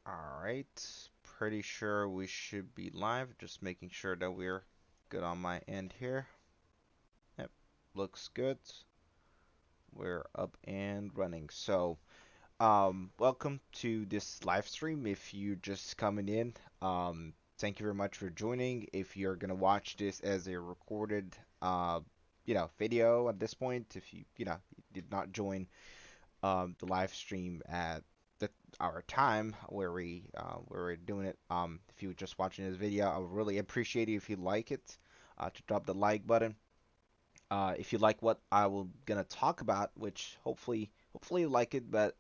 Alright, pretty sure we should be live. Just making sure that we're good on my end here. Yep, looks good. We're up and running. Welcome to this live stream. If you're just coming in, thank you very much for joining. If you're gonna watch this as a recorded, video at this point, if you did not join the live stream at the our time where we're doing it. If you were just watching this video, I would really appreciate it if you like it, to drop the like button. If you like what I will gonna talk about, which hopefully you like it, but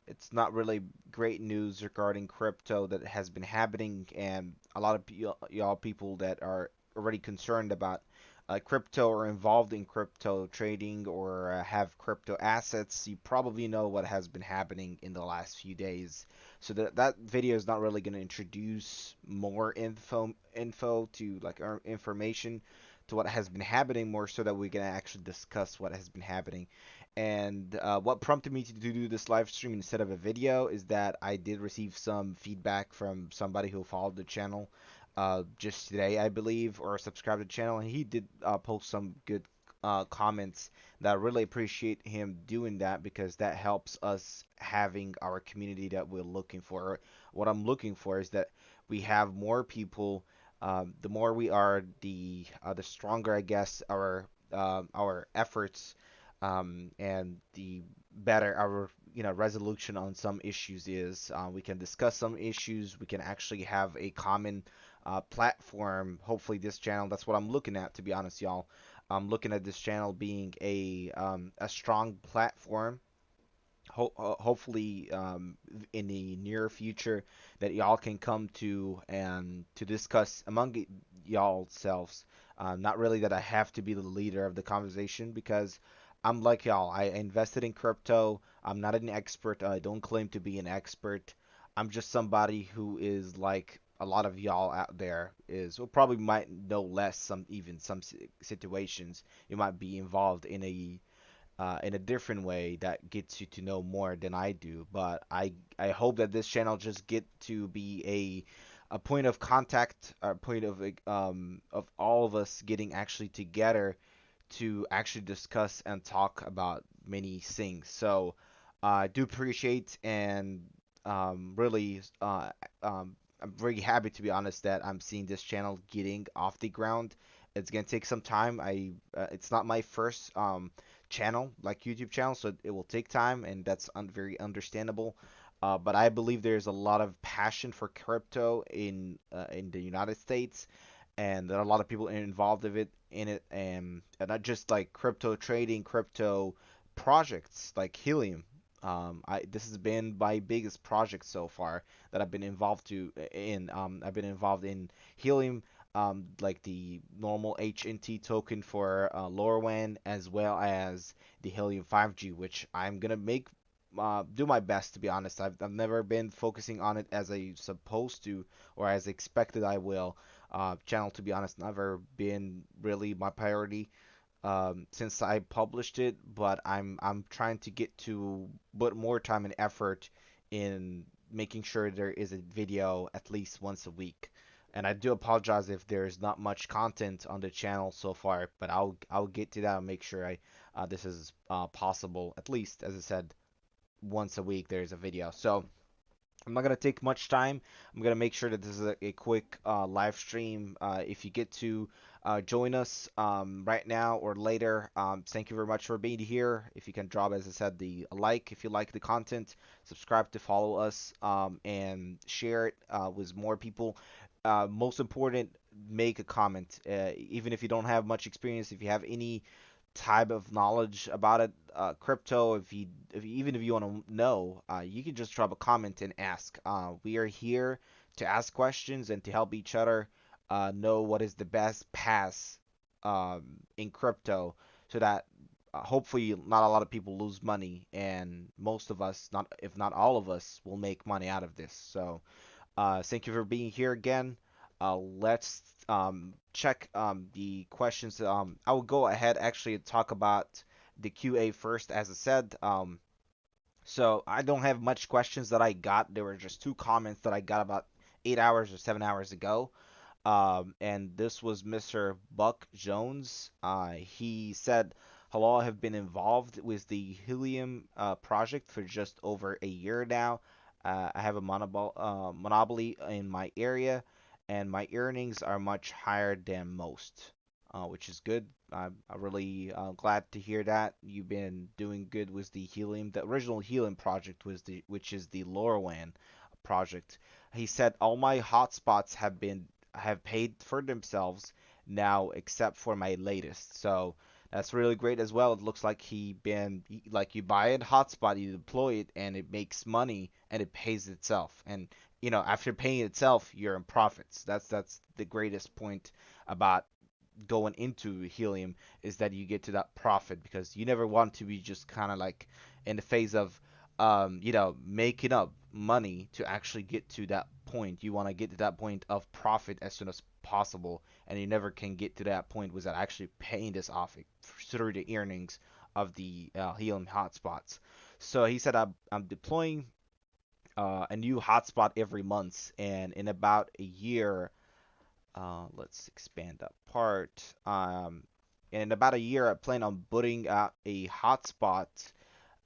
it's not really great news regarding crypto that has been happening, and a lot of y'all people that are already concerned about crypto or involved in crypto trading or have crypto assets. You probably know what has been happening in the last few days. So that video is not really going to introduce more info to like our information to what has been happening, more so that we can actually discuss what has been happening. And what prompted me to do this live stream instead of a video is that I did receive some feedback from somebody who followed the channel just today, I believe, or subscribed to the channel, and he did post some good comments that I really appreciate him doing that because that helps us having our community that we're looking for. What I'm looking for is that we have more people. The more we are, the stronger, I guess, our efforts, and the better our resolution on some issues is. We can discuss some issues. We can actually have a common platform. Hopefully, this channel. That's what I'm looking at, to be honest, y'all. I'm looking at this channel being a strong platform. Hopefully, in the near future, that y'all can come to and to discuss among y'all selves. Not really that I have to be the leader of the conversation because I'm like y'all. I invested in crypto. I'm not an expert. I don't claim to be an expert. I'm just somebody who is like a lot of y'all out there is, well, probably might know less, some situations you might be involved in a different way that gets you to know more than I do. But I hope that this channel just get to be a point of contact, a point of all of us getting actually together to actually discuss and talk about many things. So I do appreciate and really I'm very happy, to be honest, that I'm seeing this channel getting off the ground. It's gonna take some time. It's not my first channel, like YouTube channel, so it will take time, and that's very understandable. But I believe there's a lot of passion for crypto in the United States, and there are a lot of people involved in it, and not just like crypto trading, crypto projects like Helium. This has been my biggest project so far that I've been involved in. I've been involved in Helium, like the normal HNT token for LoRaWAN, as well as the Helium 5G, which I'm gonna make do my best, to be honest. I've never been focusing on it as I supposed to or as expected I will. Channel, to be honest, never been really my priority since I published it, but I'm trying to get to put more time and effort in making sure there is a video at least once a week. And I do apologize if there's not much content on the channel so far, but I'll get to that and make sure I this is possible, at least, as I said, once a week there's a video. So I'm not gonna take much time. I'm gonna make sure that this is a quick live stream. If you get to join us right now or later, thank you very much for being here. If you can drop, as I said, the like if you like the content, subscribe to follow us, and share it with more people. Most important, make a comment. Even if you don't have much experience, if you have any type of knowledge about it, crypto, even if you want to know, you can just drop a comment and ask. We are here to ask questions and to help each other know what is the best path in crypto, so that hopefully not a lot of people lose money, and most of us, not if not all of us, will make money out of this. So thank you for being here again. Let's check the questions. I will go ahead actually and talk about the QA first, as I said. So I don't have much questions that I got. There were just two comments that I got about 8 hours or 7 hours ago. And this was Mr. Buck Jones. He said, "Hello, I have been involved with the Helium project for just over a year now. I have a monopoly in my area, and my earnings are much higher than most, which is good. I'm really glad to hear that you've been doing good with the Helium. The original Helium project was which is the LoRaWAN project. He said all my hotspots have paid for themselves now, except for my latest. So that's really great as well. It looks like like you buy a hotspot, you deploy it, and it makes money and it pays itself. And after paying itself, you're in profits. That's the greatest point about going into helium is that you get to that profit because you never want to be just kind of like in the phase of making up money to actually get to that point. You want to get to that point of profit as soon as possible, and you never can get to that point without actually paying this off through the earnings of the helium hotspots. So he said, I'm deploying a new hotspot every month, and in about a year, let's expand that part. In about a year, I plan on putting out a hotspot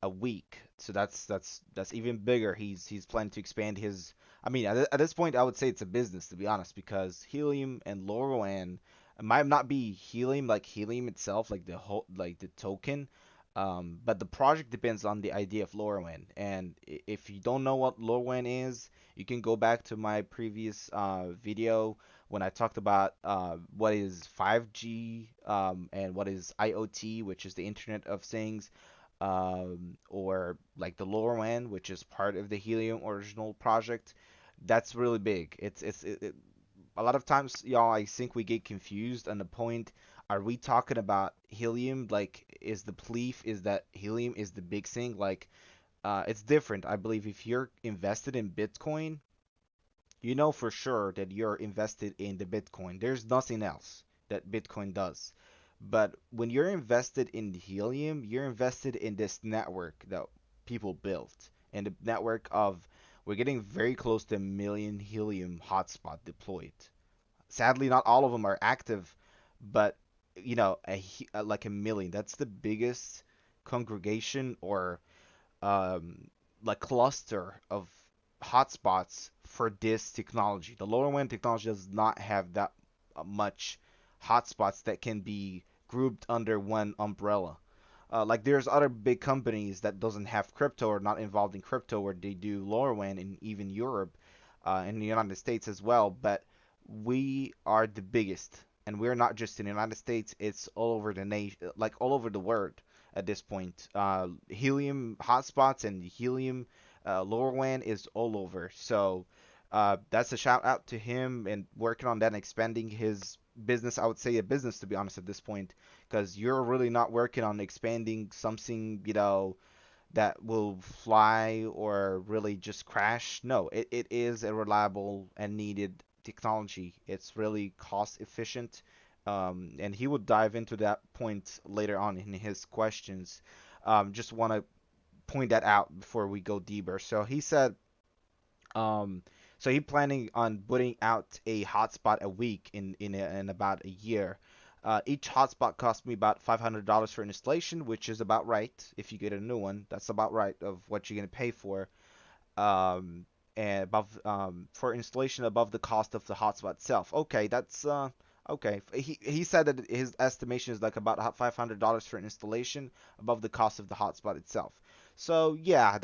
a week. So that's even bigger. He's planning to expand his. I mean, at this point, I would say it's a business to be honest, because Helium and LoRaWAN it might not be Helium like Helium itself, like the whole like the token. But the project depends on the idea of LoRaWAN. And if you don't know what LoRaWAN is, you can go back to my previous video when I talked about what is 5G and what is IoT, which is the Internet of Things, or like the LoRaWAN, which is part of the Helium original project. That's really big. A lot of times, y'all, I think we get confused on the point. Are we talking about helium? Like, is the belief is that helium is the big thing? Like, it's different. I believe if you're invested in Bitcoin, you know for sure that you're invested in the Bitcoin. There's nothing else that Bitcoin does. But when you're invested in helium, you're invested in this network that people built. And the network of, we're getting very close to a million helium hotspot deployed. Sadly, not all of them are active, but like a million. That's the biggest congregation or like cluster of hotspots for this technology. The LoRaWAN technology does not have that much hotspots that can be grouped under one umbrella. Like there's other big companies that doesn't have crypto or not involved in crypto where they do LoRaWAN in even Europe, in the United States as well. But we are the biggest, and we're not just in the United States. It's all over the nation, like all over the world at this point. Helium hotspots and helium LoRaWAN is all over. So that's a shout out to him and working on that and expanding his business. I would say a business to be honest at this point, because you're really not working on expanding something that will fly or really just crash. No, it is a reliable and needed technology. It's really cost efficient. And he would dive into that point later on in his questions. Just want to point that out before we go deeper. So he said, um, so he planning on putting out a hotspot a week in about a year. Each hotspot cost me about $500 for installation, which is about right. If you get a new one, that's about right of what you're gonna pay for. Um, and above for installation above the cost of the hotspot itself. Okay, that's okay. He said that his estimation is like about $500 for an installation above the cost of the hotspot itself. So yeah,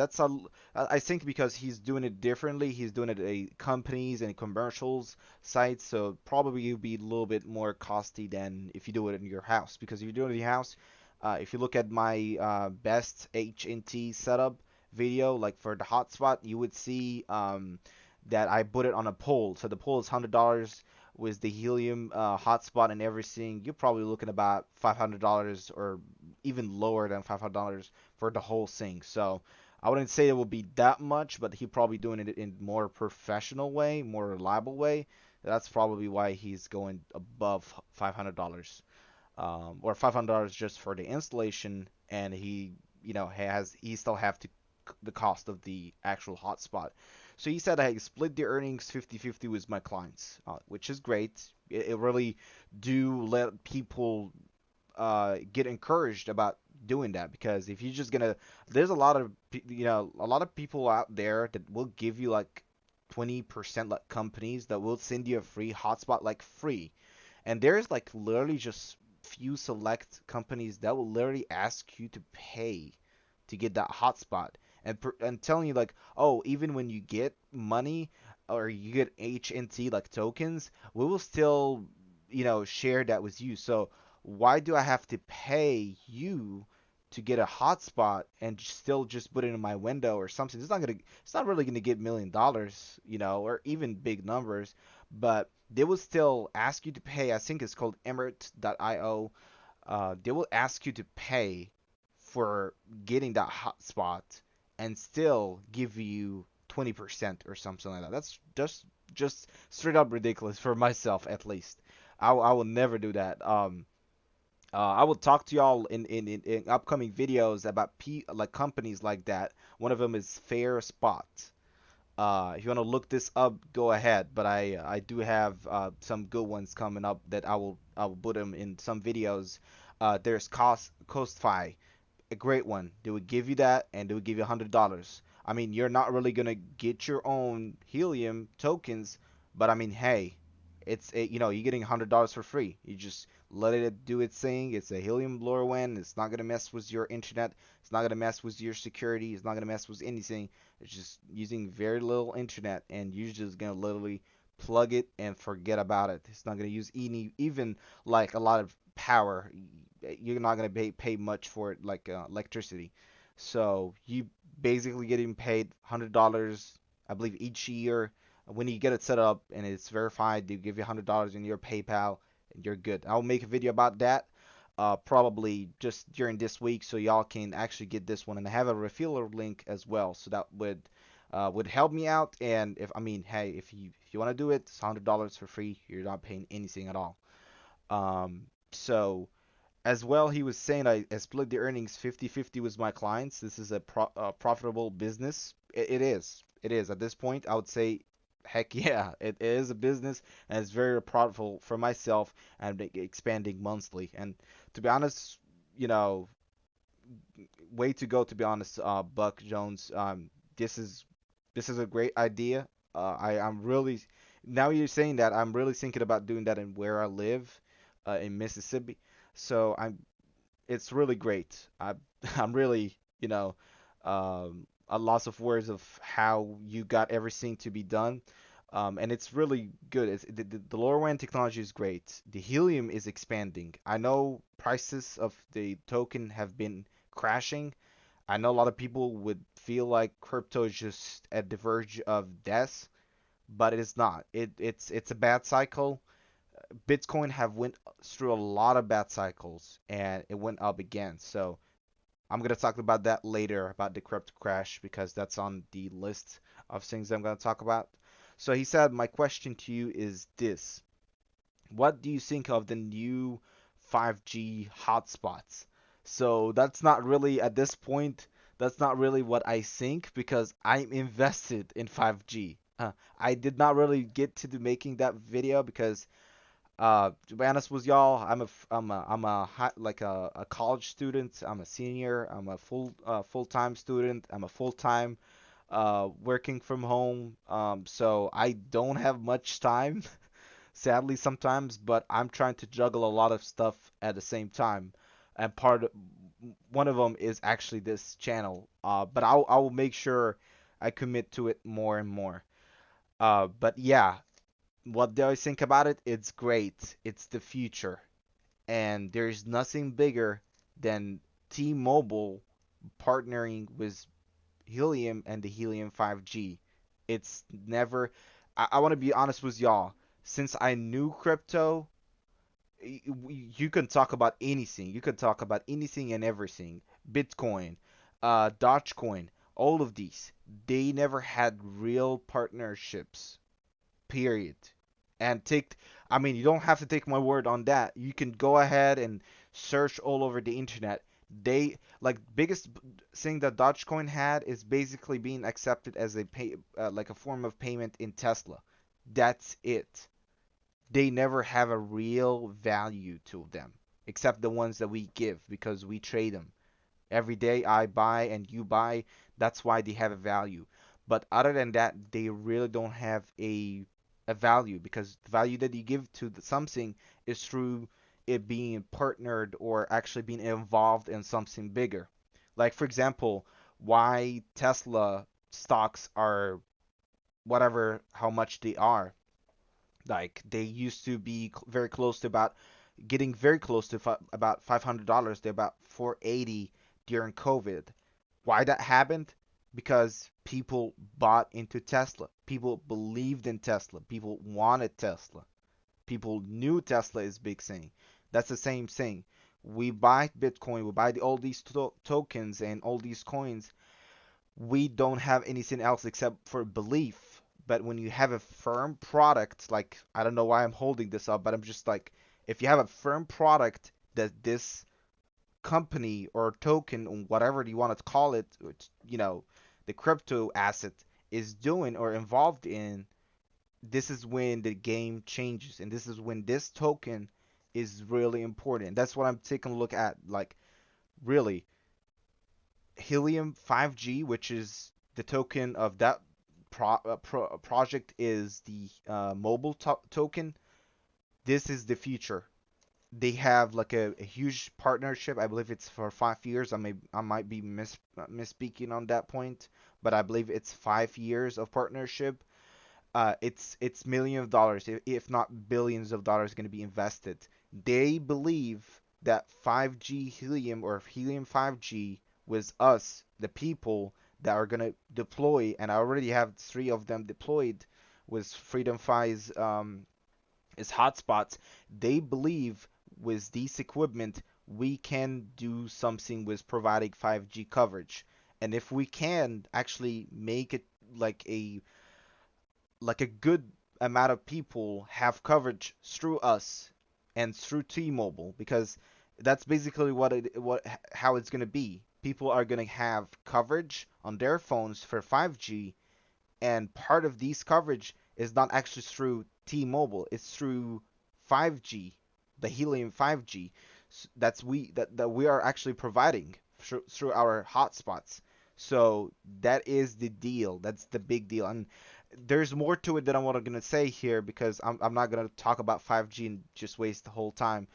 I think because he's doing it differently, he's doing it at companies and commercials sites, so probably it'll be a little bit more costly than if you do it in your house. Because if you do it in your house, if you look at my best HNT setup video, like for the hotspot, you would see that I put it on a pole. So the pole is $100 with the helium hotspot and everything. You're probably looking about $500 or even lower than $500 for the whole thing. So I wouldn't say it would be that much, but he probably doing it in more professional way, more reliable way. That's probably why he's going above $500, or $500 just for the installation, and he still have to the cost of the actual hotspot. So he said I split the earnings 50-50 with my clients, which is great. It really do let people get encouraged about doing that, because if you're just gonna, there's a lot of a lot of people out there that will give you like 20%, like companies that will send you a free hotspot, like free. And there's like literally just few select companies that will literally ask you to pay to get that hotspot, and telling you like, oh, even when you get money or you get HNT like tokens, we will still share that with you. So why do I have to pay you to get a hotspot and still just put it in my window or something? It's not really gonna get $1 million, or even big numbers, but they will still ask you to pay. I think it's called Emirates.io. They will ask you to pay for getting that hotspot and still give you 20% or something like that. That's just straight up ridiculous for myself, at least. I will never do that. I will talk to y'all in upcoming videos about like companies like that. One of them is Fair Spot. If you want to look this up, go ahead. But I do have some good ones coming up that I will put them in some videos. There's Costfi, a great one. They would give you that, and they would give you $100. I mean, you're not really gonna get your own Helium tokens, but I mean, hey, you're getting $100 for free. You just let it do its thing. It's a Helium LoRaWAN. It's not gonna mess with your internet. It's not gonna mess with your security. It's not gonna mess with anything. It's just using very little internet, and you're just gonna literally plug it and forget about it. It's not gonna use even like a lot of power. You're not gonna pay much for it, like electricity. So you basically getting paid $100, I believe, each year. When you get it set up and it's verified, they give you $100 in your PayPal, and you're good. I'll make a video about that, probably just during this week, so y'all can actually get this one. And I have a refiller link as well, so that would help me out. And if, I mean, hey, if you want to do it, it's $100 for free. You're not paying anything at all. So as well, he was saying I split the earnings 50-50 with my clients. This is a profitable business. It is. It is. At this point, I would say, heck yeah, it is a business, and it's very profitable for myself, and expanding monthly. And to be honest, you know, way to go, to be honest, Buck Jones. This is a great idea. I'm really, now you're saying that, I'm really thinking about doing that in where I live, in Mississippi. So it's really great. I'm really, a loss of words of how you got everything to be done. And it's really good. The LoRaWAN technology is great. The Helium is expanding. I know prices of the token have been crashing. I know a lot of people would feel like crypto is just at the verge of death, but it is not. It's a bad cycle. Bitcoin have went through a lot of bad cycles, and it went up again. So I'm gonna talk about that later, about the crypto crash, because that's on the list of things I'm gonna talk about. So he said, my question to you is this: what do you think of the new 5G hotspots? So that's not really, at this point, that's not really what I think, because I'm invested in 5G. I did not really get to do making that video because, to be honest with y'all, like a college student. I'm a senior. I'm a full-time student. I'm a full-time working from home. So I don't have much time, sadly sometimes, but I'm trying to juggle a lot of stuff at the same time. And one of them is actually this channel. But I will make sure I commit to it more and more. But yeah, what do I think about it? It's great. It's the future. And there's nothing bigger than T-Mobile partnering with Helium and the Helium 5G. It's never. I want to be honest with y'all. Since I knew crypto, you can talk about anything. You can talk about anything and everything. Bitcoin, Dogecoin, all of these. They never had real partnerships, period. And I mean, you don't have to take my word on that. You can go ahead and search all over the internet. They like biggest thing that Dogecoin had is basically being accepted as a pay like a form of payment in Tesla. That's it. They never have a real value to them, except the ones that we give because we trade them. Every day I buy and you buy, that's why they have a value. But other than that, they really don't have a value because the value that you give to something is through it being partnered or actually being involved in something bigger. Like for example, why Tesla stocks are whatever how much they are. Like they used to be very close to about getting very close to about $500. They're about 480 during COVID. Why that happened? Because people bought into Tesla. People believed in Tesla. People wanted Tesla. People knew Tesla is big thing. That's the same thing. We buy Bitcoin, we buy all these tokens and all these coins. We don't have anything else except for belief. But when you have a firm product, like I don't know why I'm holding this up, but I'm just like, if you have a firm product that this company or token or whatever you want to call it, the crypto asset is doing or involved in, this is when the game changes, and this is when this token is really important. That's what I'm taking a look at. Like, really, Helium 5G, which is the token of that project, is the mobile token. This is the future. They have like a huge partnership. I believe it's for 5 years. I might be misspeaking on that point, but I believe it's 5 years of partnership. It's millions of dollars, if not billions of dollars, going to be invested. They believe that 5G Helium or Helium 5G was us, the people that are going to deploy, and I already have three of them deployed with Freedom Fi's is hotspots. They believe with this equipment we can do something with providing 5G coverage. And if we can actually make it like a like a good amount of people have coverage through us and through T-Mobile, because that's basically what how it's going to be. People are going to have coverage on their phones for 5G, and part of these coverage is not actually through T-Mobile, it's through 5G, the Helium 5G. That we are actually providing through our hotspots. So that is the deal. That's the big deal. And there's more to it that I'm not gonna say here because I'm not gonna talk about 5G and just waste the whole time.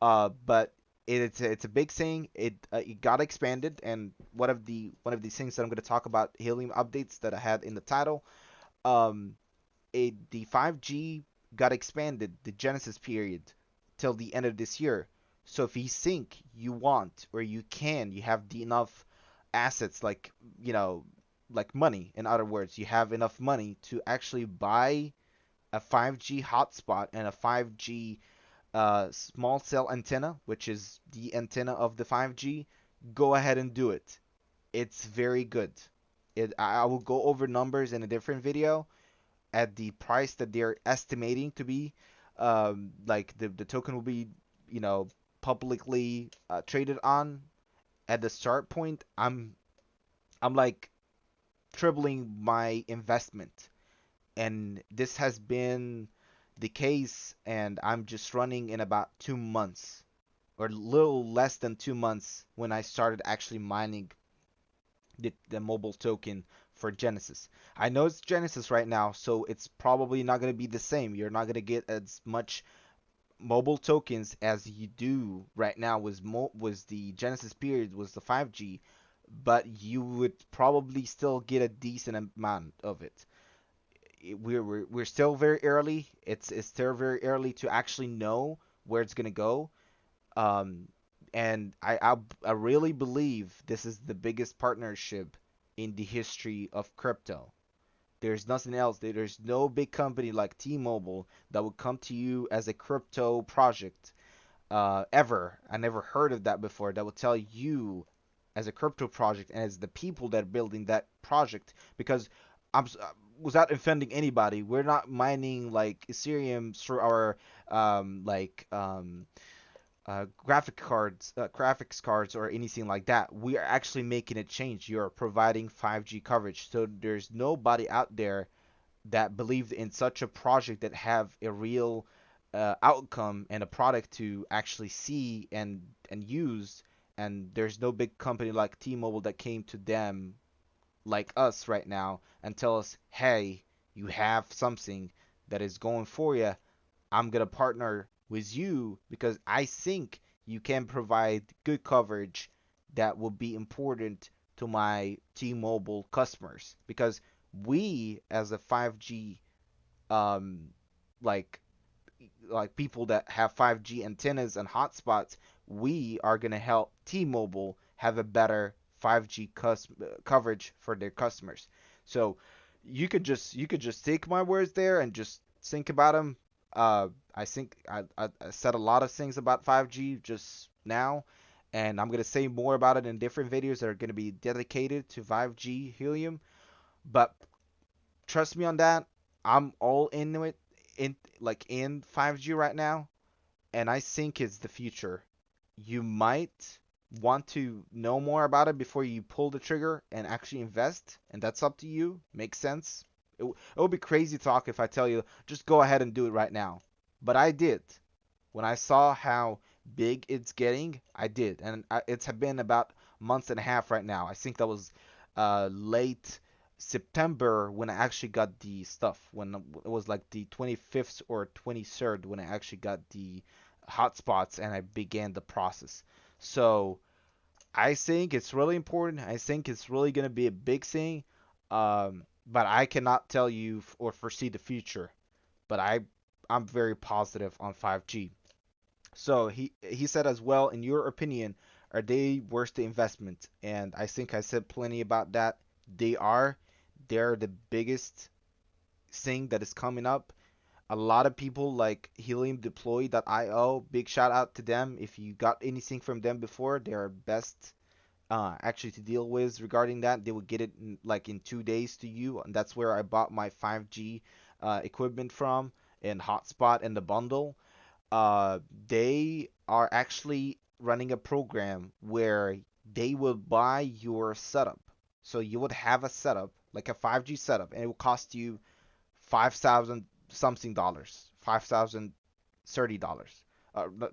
But it's a big thing. It got expanded, and one of these things that I'm gonna talk about, Helium updates that I had in the title. Um, the 5G got expanded, the Genesis period, till the end of this year. So if you think you want or you can, you have the enough assets, like you know like money. In other words, you have enough money to actually buy a 5G hotspot and a 5G small cell antenna, which is the antenna of the 5G. Go ahead and do it. It's very good. I will go over numbers in a different video at the price that they're estimating to be. Like the token will be, you know, publicly traded on at the start point. I'm like tripling my investment, and this has been the case, and I'm just running in about 2 months or a little less than 2 months when I started actually mining the mobile token for Genesis. I know it's Genesis right now, so it's probably not going to be the same. You're not going to get as much mobile tokens as you do right now was the Genesis period was the 5G, but you would probably still get a decent amount of it. We're still very early. It's still very early to actually know where it's gonna go. Um, and I really believe this is the biggest partnership in the history of crypto. There's nothing else. There's no big company like T-Mobile that would come to you as a crypto project ever. I never heard of that before. That would tell you as a crypto project and as the people that are building that project, because without offending anybody, we're not mining like Ethereum through our um, like um, graphics cards, or anything like that. We are actually making a change. You're providing 5G coverage, so there's nobody out there that believed in such a project that have a real outcome and a product to actually see and use. And there's no big company like T-Mobile that came to them like us right now and tell us, hey, you have something that is going for you. I'm gonna partner with you because I think you can provide good coverage that will be important to my T-Mobile customers. Because we, as a 5G, um, like people that have 5G antennas and hotspots, we are gonna help T-Mobile have a better 5G coverage for their customers. So you could just take my words there and just think about them. I think I said a lot of things about 5G just now, and I'm gonna say more about it in different videos that are gonna be dedicated to 5G Helium. But trust me on that. I'm all into it, in 5G right now, and I think it's the future. You might want to know more about it before you pull the trigger and actually invest, and that's up to you. Makes sense. It would be crazy talk if I tell you just go ahead and do it right now. But I did. When I saw how big it's getting, I did, and it's been about a month and a half right now. I think that was late September when I actually got the stuff. When it was like the 25th or 23rd when I actually got the hotspots and I began the process. So I think it's really important. I think it's really gonna be a big thing. But I cannot tell you or foresee the future. But I'm very positive on 5G. So he said as well, in your opinion, are they worth the investment? And I think I said plenty about that. They are. They're the biggest thing that is coming up. A lot of people like Helium Deploy.io. Big shout out to them. If you got anything from them before, they're best actually to deal with regarding that. They will get it in 2 days to you, and that's where I bought my 5G equipment from and hotspot and the bundle. uh, they are actually running a program where they will buy your setup. So you would have a setup, like a 5G setup, and it will cost you 5,000 something dollars, $5,030.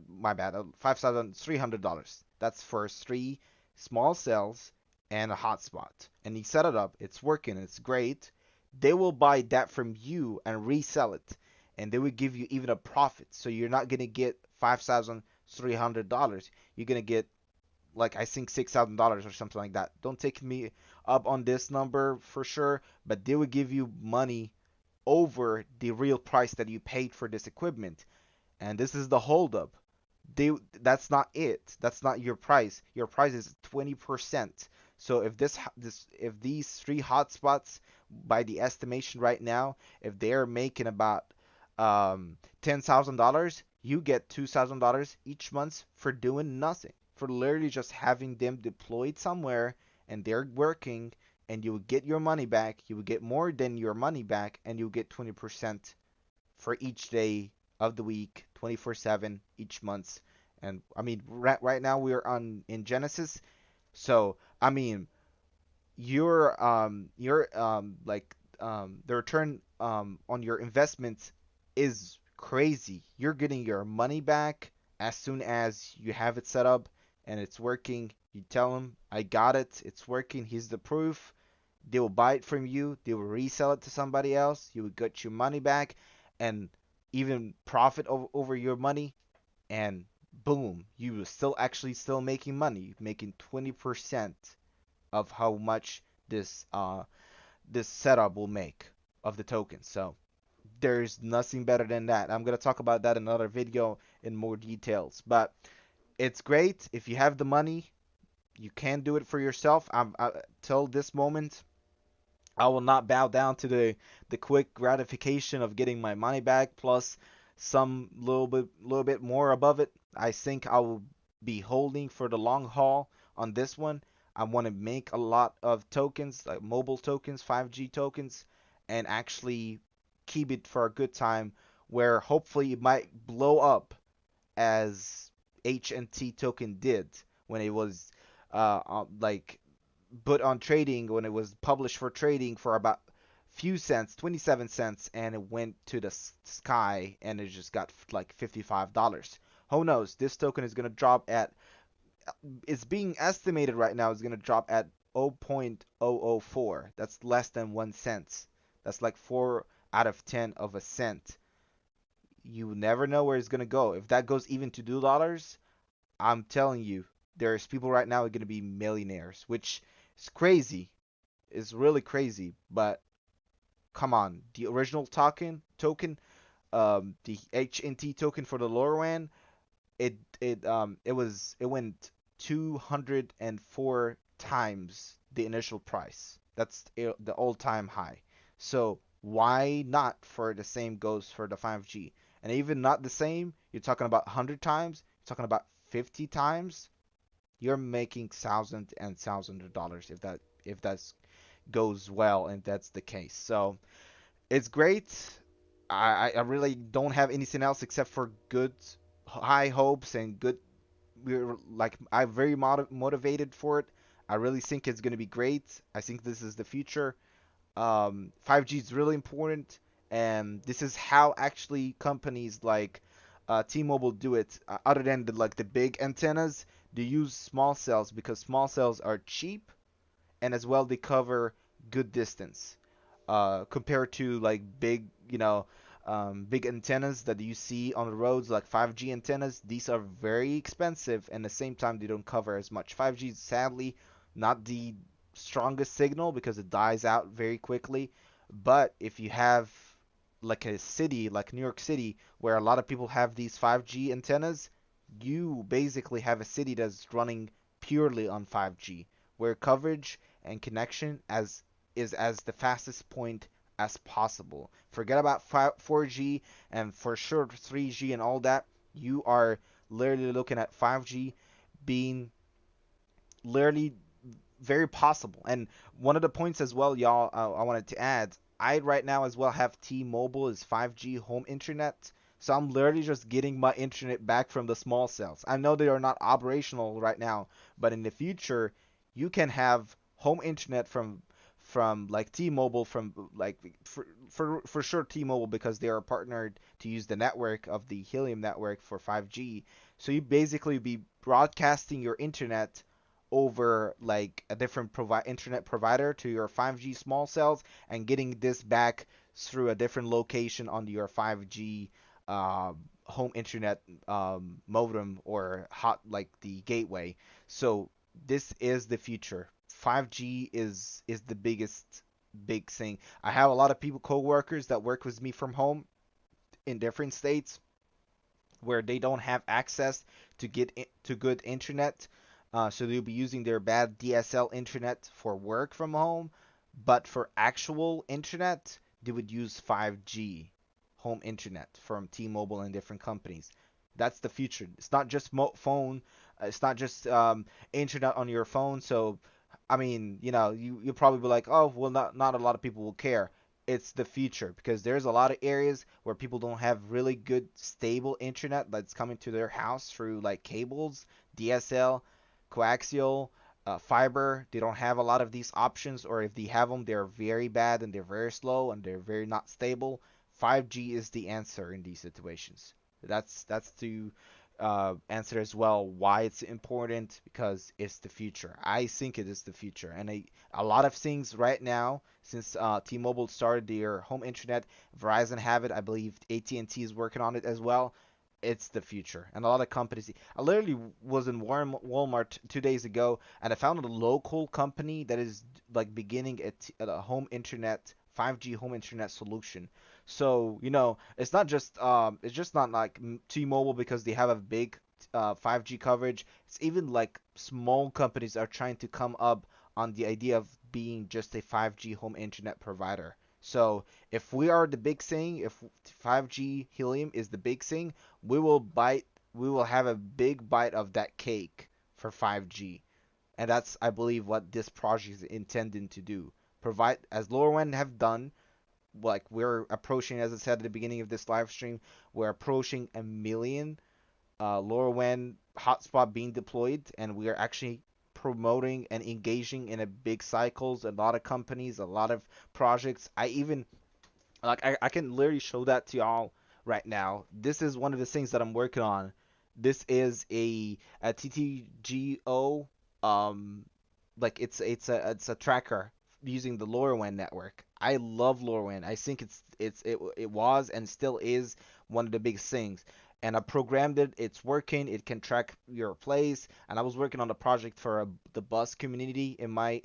My bad, $5,300. That's for three small cells and a hotspot. And you set it up, it's working, it's great. They will buy that from you and resell it, and they will give you even a profit. So you're not gonna get $5,300. You're gonna get, like, I think $6,000 or something like that. Don't take me up on this number for sure, but they will give you money over the real price that you paid for this equipment. And this is the holdup. They That's not it. That's not your price. Your price is 20%. So if these three hotspots, by the estimation right now, if they're making about $10,000, you get $2,000 each month for doing nothing, for literally just having them deployed somewhere and they're working, and you will get your money back. You will get more than your money back, and you'll get 20% for each day of the week, 24/7 each month. And I mean, right now we're on in Genesis, so I mean, the return on your investment is crazy. You're getting your money back as soon as you have it set up and it's working. You tell them, I got it, it's working, here's the proof. They will buy it from you, they will resell it to somebody else, you will get your money back and even profit over your money, and boom, you will still making money, making 20% of how much this setup will make of the token. So there's nothing better than that. I'm gonna talk about that in another video in more details. But it's great if you have the money, you can do it for yourself. Till this moment, I will not bow down to the quick gratification of getting my money back plus some little bit more above it. I think I will be holding for the long haul on this one. I want to make a lot of tokens, like mobile tokens, 5G tokens, and actually keep it for a good time where hopefully it might blow up as HNT token did when it was like put on trading, when it was published for trading for about few cents, 27 cents, and it went to the sky and it just got like $55. Who knows? This token is going to drop at, it's being estimated right now is going to drop at 0.004. That's less than 1 cent. That's like 4 out of 10 of a cent. You never know where it's going to go. If that goes even to $2, I'm telling you, there's people right now who are going to be millionaires, which is crazy. It's really crazy, but come on, the original token, the HNT token for the lower one, it went 204 times the initial price. That's the all-time high. So why not for the same goes for the 5G? And even not the same, you're talking about 100 times, you're talking about 50 times. You're making thousands and thousands of dollars if that goes well and that's the case. So it's great. I really don't have anything else except for good high hopes and good. We're like I'm very motivated for it. I really think it's going to be great. I think this is the future. 5G is really important, and this is how actually companies like T-Mobile do it. Other than the big antennas, they use small cells because small cells are cheap and as well they cover good distance compared to like big, big antennas that you see on the roads, like 5G antennas. These are very expensive, and at the same time, they don't cover as much. 5G is sadly not the strongest signal because it dies out very quickly. But if you have like a city like New York City where a lot of people have these 5G antennas, you basically have a city that's running purely on 5G, where coverage and connection as is as the fastest point as possible. Forget about 4G and for sure 3G and all that. You are literally looking at 5G being literally very possible. And one of the points as well, y'all, I wanted to add, I right now as well have T-Mobile as 5G home internet. So I'm literally just getting my internet back from the small cells. I know they are not operational right now, but in the future, you can have home internet from like T-Mobile from like for sure T-Mobile because they are partnered to use the network of the Helium network for 5G. So you basically be broadcasting your internet over like a different internet provider to your 5G small cells and getting this back through a different location on your 5G uh, home internet modem or hot like the gateway. So this is the future. 5G is the biggest big thing. I have a lot of people coworkers that work with me from home in different states where they don't have access to to good internet. So they'll be using their bad DSL internet for work from home, but for actual internet, they would use 5G home internet from T-Mobile and different companies. That's the future. It's not just phone. It's not just internet on your phone. So, I mean, you'll probably be like, oh, well, not a lot of people will care. It's the future because there's a lot of areas where people don't have really good stable internet that's coming to their house through like cables, DSL, coaxial, fiber. They don't have a lot of these options, or if they have them, they're very bad and they're very slow and they're very not stable. 5G is the answer in these situations. That's to answer as well why it's important because it's the future. I think it is the future, and a lot of things right now since T-Mobile started their home internet, Verizon have it. I believe AT&T is working on it as well. It's the future, and a lot of companies. I literally was in Walmart 2 days ago, and I found a local company that is like beginning a home internet, 5G home internet solution. So it's not just it's just not like T-Mobile because they have a big 5G coverage. It's even like small companies are trying to come up on the idea of being just a 5G home internet provider. So if we are the big thing, if 5G Helium is the big thing, we will have a big bite of that cake for 5G. And that's, I believe, what this project is intending to do. Provide, as Lorwan have done, like we're approaching, as I said at the beginning of this live stream, we're approaching a million LoRaWAN hotspot being deployed, and we are actually promoting and engaging in a big cycles. A lot of companies, a lot of projects. I even like I can literally show that to y'all right now. This is one of the things that I'm working on. This is a TTGO, um like it's a tracker using the LoRaWAN network. I love LoRaWAN. I think it was and still is one of the biggest things. And I programmed it. It's working. It can track your place. And I was working on a project for the bus community in my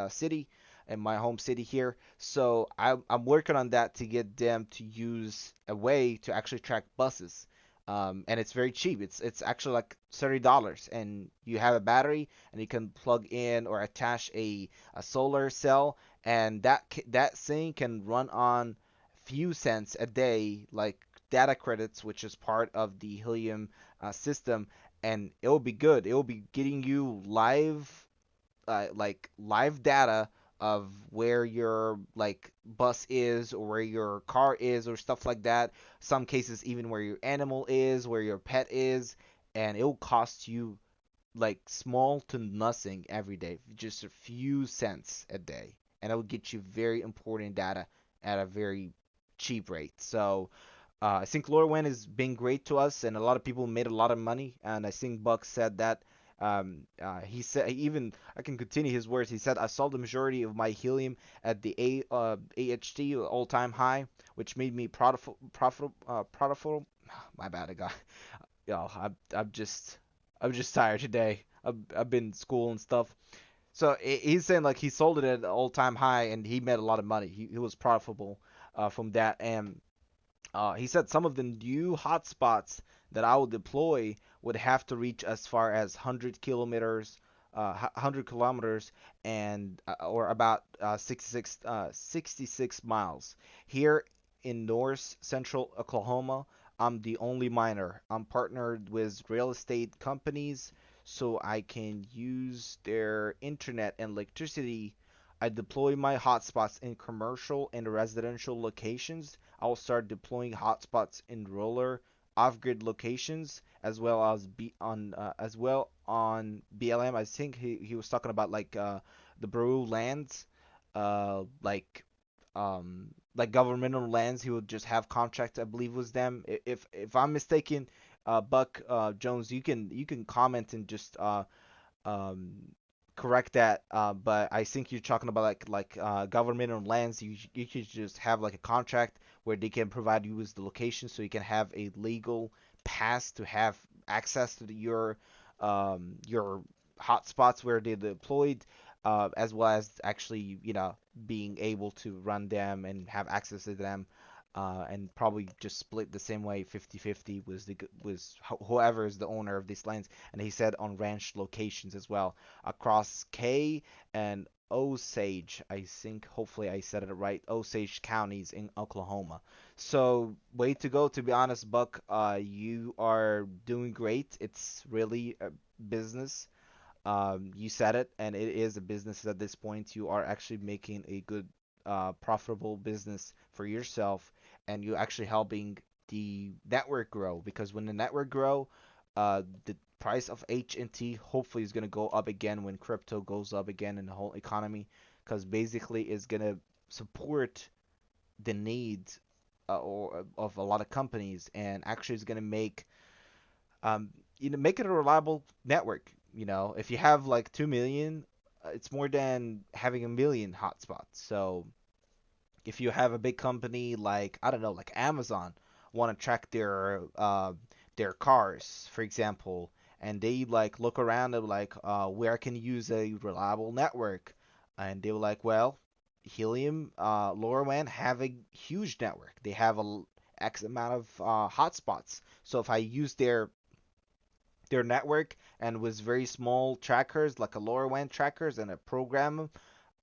city, in my home city here. So I'm working on that to get them to use a way to actually track buses. And it's very cheap. It's actually like $30, and you have a battery, and you can plug in or attach a solar cell, and that thing can run on few cents a day, like data credits, which is part of the Helium system, and it will be good. It will be getting you live data of where your like bus is or where your car is or stuff like that. Some cases even where your animal is, where your pet is, and it will cost you like small to nothing every day, just a few cents a day, and it will get you very important data at a very cheap rate. So I think Lorwyn has been great to us, and a lot of people made a lot of money. And I think Buck said that. He said even I can continue his words. He said I saw the majority of my helium at the AHT all-time high, which made me profitable. My bad, I got. Yo, I'm just tired today. I've been in school and stuff. So he's saying like he sold it at an all-time high and he made a lot of money. He was profitable from that, and he said some of the new hotspots that I would deploy would have to reach as far as 100 kilometers, and or about 66 miles. Here in north central Oklahoma, I'm the only miner. I'm partnered with real estate companies so I can use their internet and electricity. I deploy my hotspots in commercial and residential locations. I'll start deploying hotspots in rural off-grid locations as well on BLM. I think he was talking about like the Peru lands, like governmental lands. He would just have contracts, I believe, was them. If I'm mistaken, Buck Jones, you can comment and just um, correct that. But I think you're talking about like government-owned lands. You could just have like a contract where they can provide you with the location, so you can have a legal pass to have access to your hotspots where they're deployed, as well as actually being able to run them and have access to them. And probably just split the same way 50-50 whoever is the owner of these lands. And he said on ranch locations as well across K and Osage. I think hopefully I said it right. Osage counties in Oklahoma. So way to go. To be honest, Buck, you are doing great. It's really a business. You said it, and it is a business at this point. You are actually making a good, profitable business for yourself, and you're actually helping the network grow. Because when the network grow, the price of HNT hopefully is gonna go up again when crypto goes up again in the whole economy. Because basically, it's gonna support the needs or of a lot of companies, and actually is gonna um, make it a reliable network. If you have like 2 million, it's more than having a million hotspots. So if you have a big company like, I don't know, like Amazon, want to track their cars, for example, and they like look around and like, where can use a reliable network, and they were like, well, Helium, LoRaWAN have a huge network. They have X amount of hotspots. So if I use their network and with very small trackers like a LoRaWAN trackers and a program,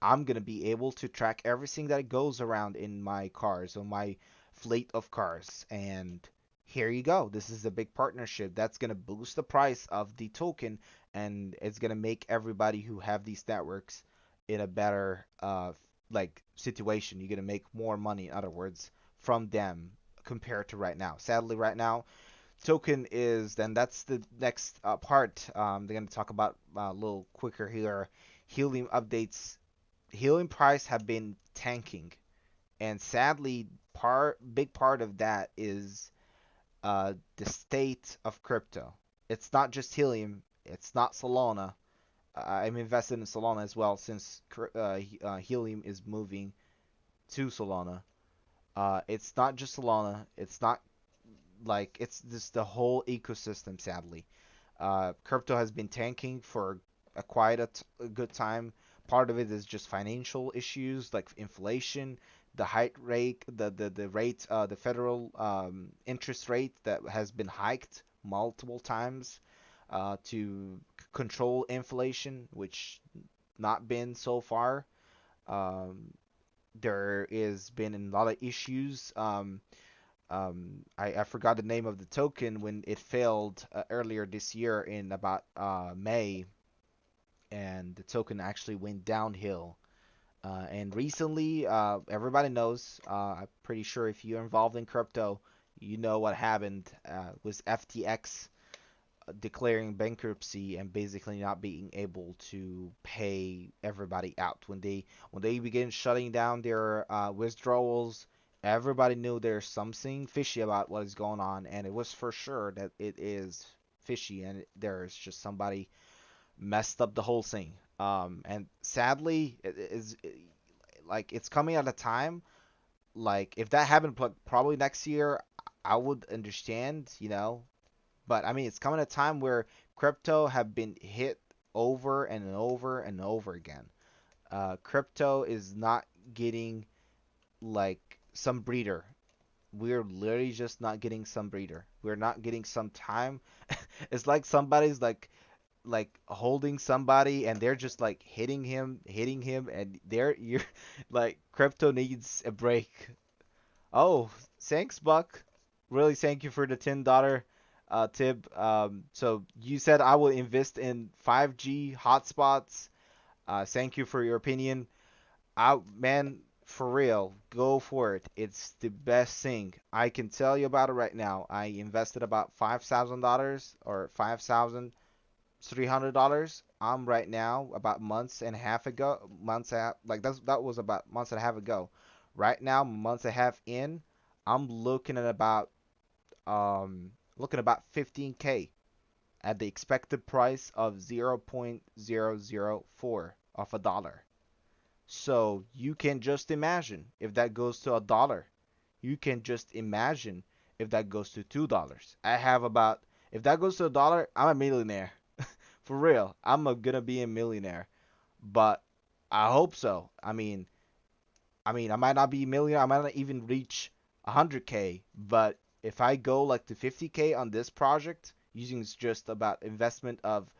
I'm gonna be able to track everything that goes around in my cars or my fleet of cars. And here you go. This is a big partnership that's gonna boost the price of the token, and it's gonna make everybody who have these networks in a better like situation. You're gonna make more money, in other words, from them compared to right now. Sadly, right now token is then that's the next part. They're going to talk about a little quicker here. Helium updates. Helium price have been tanking, and sadly, big part of that is the state of crypto. It's not just Helium. It's not Solana. I'm invested in Solana as well since Helium is moving to Solana. It's not just Solana. It's not like it's just the whole ecosystem. Sadly, crypto has been tanking for quite a good time. Part of it is just financial issues like inflation, the height rate, the rate, the federal interest rate that has been hiked multiple times to control inflation, which not been so far. Um, there is been a lot of issues. I forgot the name of the token when it failed earlier this year in about May, and the token actually went downhill. And recently, everybody knows, I'm pretty sure if you're involved in crypto, you know what happened was FTX declaring bankruptcy and basically not being able to pay everybody out. When they began shutting down their withdrawals, everybody knew there's something fishy about what is going on, and it was for sure that it is fishy, and there's just somebody messed up the whole thing. And sadly, it is like it's coming at a time like if that happened probably next year, I would understand, but I mean, it's coming at a time where crypto have been hit over and over and over again. Crypto is not getting like some breather. We're literally just not getting some breather. We're not getting some time. It's like somebody's like holding somebody and they're just like hitting him, and you're like crypto needs a break. Oh, thanks, Buck. Really, thank you for the $10 tip. So you said I will invest in 5G hotspots. Thank you for your opinion. Man, for real, go for it. It's the best thing. I can tell you about it right now. I invested about $5,000 or $5,300. I'm right now about months and a half ago, like that was about months and a half ago. Right now, months and a half in, I'm um looking about 15K at the expected price of 0.004 of a dollar. So you can just imagine if that goes to a dollar. You can just imagine if that goes to $2. If that goes to a dollar, I'm a millionaire. For real. Gonna be a millionaire. But I hope so. I might not be a million. I might not even reach 100K. But if I go like to 50K on this project, using just about investment of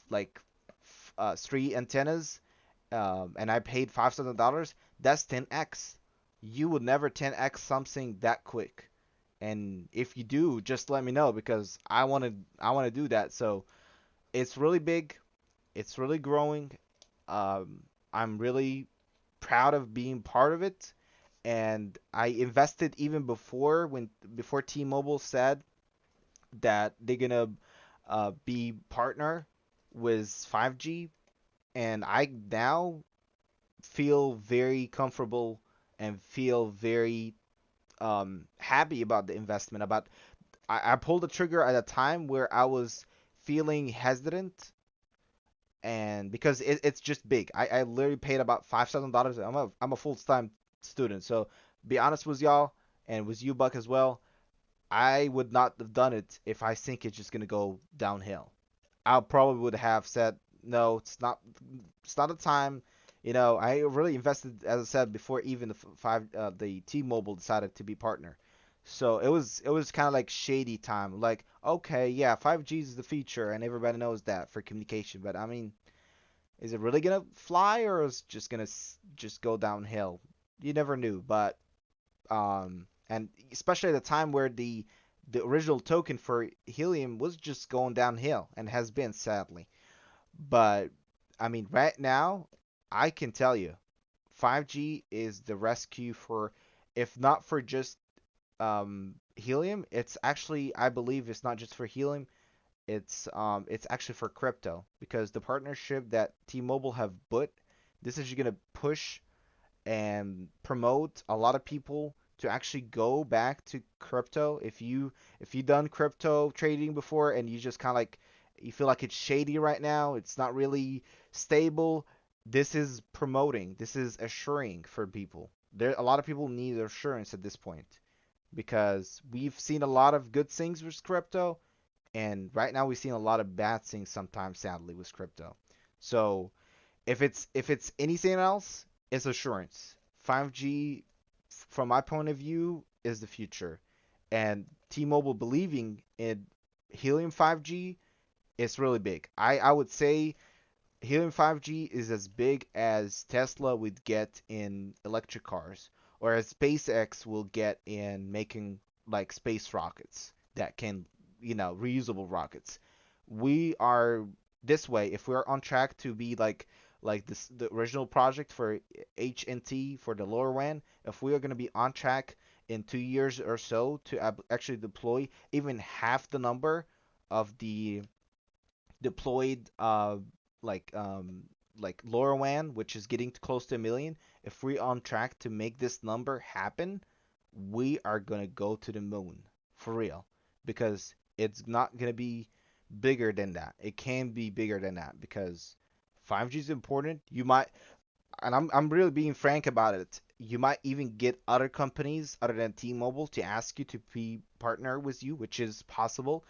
like three antennas, and I paid $5,000, that's 10x. You would never 10x something that quick. And if you do, just let me know because I want to do that. So it's really big. It's really growing. Um, I'm really proud of being part of it, and I invested even before T-Mobile said that they're gonna be partner with 5G, and I now feel very comfortable and feel very happy about the investment. I pulled the trigger at a time where I was feeling hesitant, and because it's just big. I literally paid about $5,000. I'm a full-time student, so be honest with y'all and with you, Buck, as well. I would not have done it if I think it's just gonna go downhill. I probably would have said no. It's not the time. I really invested, as I said before, even the T-Mobile decided to be partner. So it was kind of like shady time. Like, okay, yeah, 5G is the feature, and everybody knows that for communication. But I mean, is it really gonna fly, or is it just gonna just go downhill? You never knew, but and especially at the time where the original token for Helium was just going downhill and has been sadly. But I mean, right now, I can tell you, 5G is the rescue for, if not for just Helium, it's actually, I believe it's not just for Helium, it's actually for crypto because the partnership that T-Mobile have put, this is going to push and promote a lot of people to actually go back to crypto. If you done crypto trading before and you just kind of like you feel like it's shady right now, it's not really stable. This is promoting, this is assuring for people. There a lot of people need assurance at this point because we've seen a lot of good things with crypto, and right now we've seen a lot of bad things sometimes, sadly, with crypto. So if it's anything else, it's assurance. 5G, from my point of view, is the future, and T-Mobile believing in Helium 5G is really big. I would say Helium 5G is as big as Tesla would get in electric cars, or as SpaceX will get in making like space rockets that can, reusable rockets. We are this way if we're on track to be like this the original project for HNT for the lower WAN. If we are going to be on track in 2 years or so to actually deploy even half the number of the deployed like um like LoRaWAN, which is getting close to a million. If we're on track to make this number happen, we are gonna go to the moon for real, because it's not gonna be bigger than that. It can be bigger than that because 5G is important. You might, and I'm really being frank about it. You might even get other companies other than T-Mobile to ask you to be partner with you, which is possible.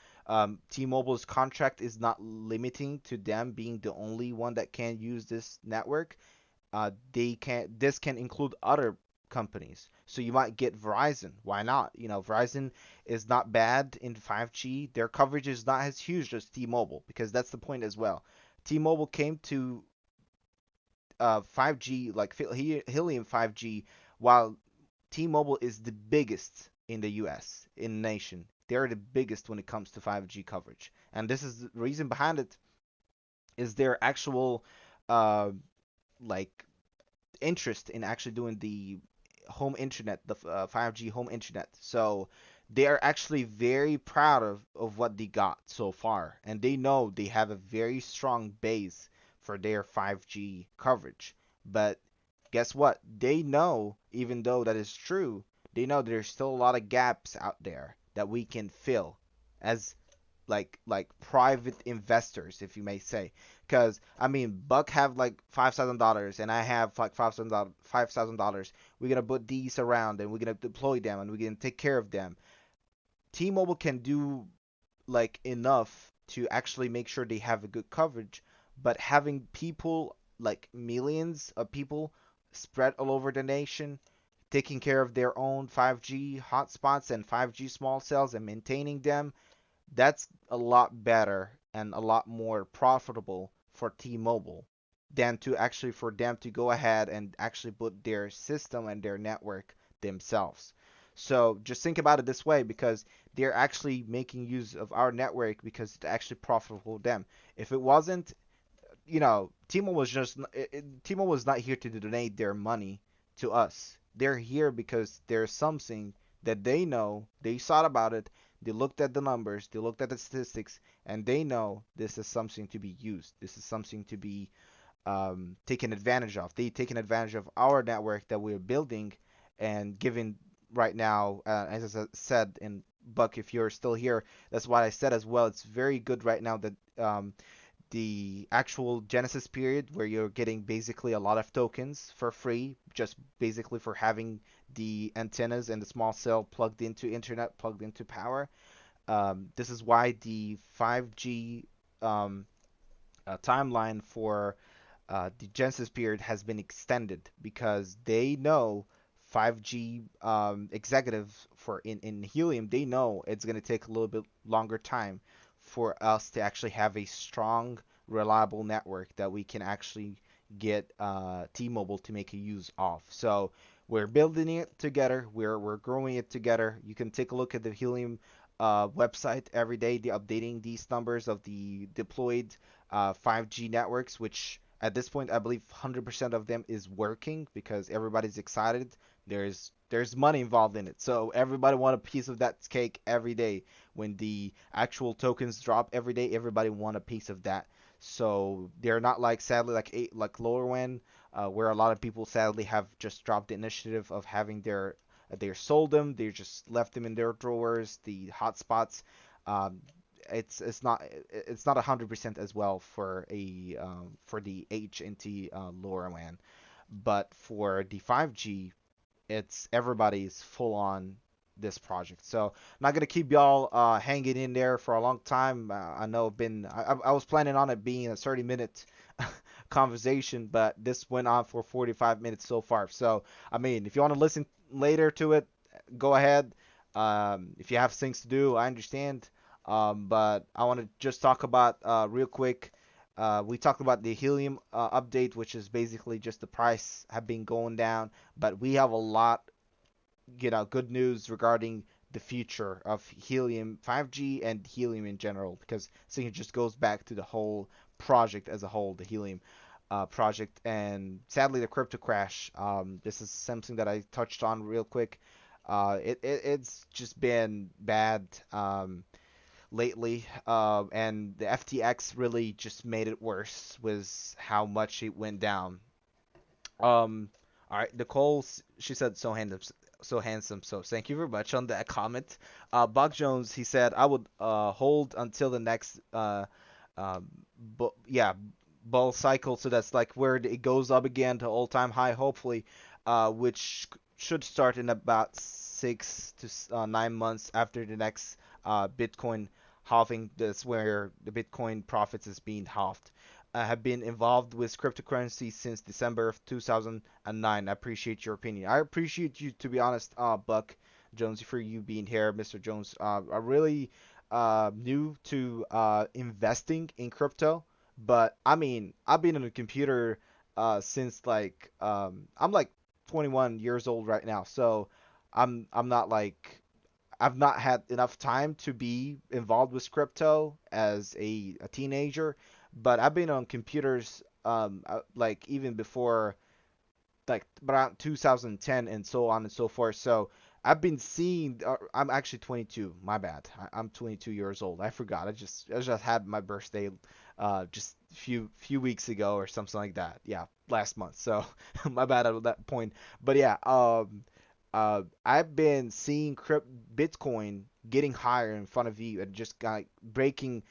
T-Mobile's contract is not limiting to them being the only one that can use this network. They can This can include other companies. So you might get Verizon. Why not? Verizon is not bad in 5G. Their coverage is not as huge as T-Mobile because that's the point as well. T-Mobile came to 5G, like Helium 5G, while T-Mobile is the biggest in the US, in the nation. They're the biggest when it comes to 5G coverage. And this is the reason behind it is their actual uh, like interest in actually doing the home internet, the 5G home internet. So they are actually very proud of what they got so far, and they know they have a very strong base for their 5G coverage. But guess what? They know, even though that is true, they know there's still a lot of gaps out there that we can fill as like private investors, if you may say. Because I mean, Buck have like $5,000 and I have like $5,000. We're gonna put these around and we're gonna deploy them and we're gonna take care of them. T-Mobile can do like enough to actually make sure they have a good coverage, but having people, like millions of people spread all over the nation, taking care of their own 5G hotspots and 5G small cells and maintaining them, that's a lot better and a lot more profitable for T-Mobile than to actually for them to go ahead and actually put their system and their network themselves. So just think about it this way, because they're actually making use of our network because it's actually profitable for them. If it wasn't, Timo was just Timo was not here to donate their money to us. They're here because there's something that they know. They thought about it. They looked at the numbers. They looked at the statistics, and they know this is something to be used. This is something to be taken advantage of. They taken advantage of our network that we're building and giving right now. As I said, in Buck, if you're still here, that's what I said as well. It's very good right now that the actual Genesis period where you're getting basically a lot of tokens for free, just basically for having the antennas and the small cell plugged into internet, plugged into power. This is why the 5G um, timeline for the Genesis period has been extended because they know 5G executives for in Helium, they know it's going to take a little bit longer time for us to actually have a strong, reliable network that we can actually get T-Mobile to make a use of. So we're building it together. We're growing it together. You can take a look at the Helium website every day. They're updating these numbers of the deployed 5G networks, which At this point, I believe 100% of them is working because everybody's excited. There's money involved in it, so everybody want a piece of that cake every day. When the actual tokens drop every day, everybody want a piece of that. So they're not like sadly like LoRaWAN, where a lot of people sadly have just dropped the initiative of having they sold them. They just left them in their drawers, the hotspots. Um, it's not 100% as well for the HNT LoRaWAN, but for the 5G, it's everybody's full on this project. So I'm not gonna keep y'all hanging in there for a long time. I know I was planning on it being a 30-minute conversation, but this went on for 45 minutes so far. So I mean, if you want to listen later to it, go ahead. If you have things to do, I understand. But I want to just talk about real quick. We talked about the Helium update, which is basically just the price have been going down, but we have a lot, good news regarding the future of Helium 5G and Helium in general, because I think it just goes back to the whole project as a whole, the Helium project, and sadly the crypto crash. This is something that I touched on real quick. It's just been bad lately, and the FTX really just made it worse with how much it went down. All right, Nicole, she said so handsome, so handsome. So thank you very much on that comment. Buck Jones, he said I would hold until the next um, yeah, bull cycle. So that's like where it goes up again to all-time high, hopefully, which should start in about 6 to 9 months after the next Bitcoin halving. That's where the Bitcoin profits is being halved. I have been involved with cryptocurrency since December of 2009. I appreciate your opinion. I appreciate you, to be honest, Buck Jones, for you being here, Mr. Jones. I really new to investing in crypto, but I mean, I've been on a computer since I'm like 21 years old right now, so I'm not like I've not had enough time to be involved with crypto as a teenager, but I've been on computers like even before like around 2010 and so on and so forth. So I've been seeing. I'm actually 22. My bad. I'm 22 years old. I forgot. I just had my birthday, just few weeks ago or something like that. Yeah, last month. So my bad at that point. But yeah, I've been seeing Bitcoin getting higher in front of you and just like breaking,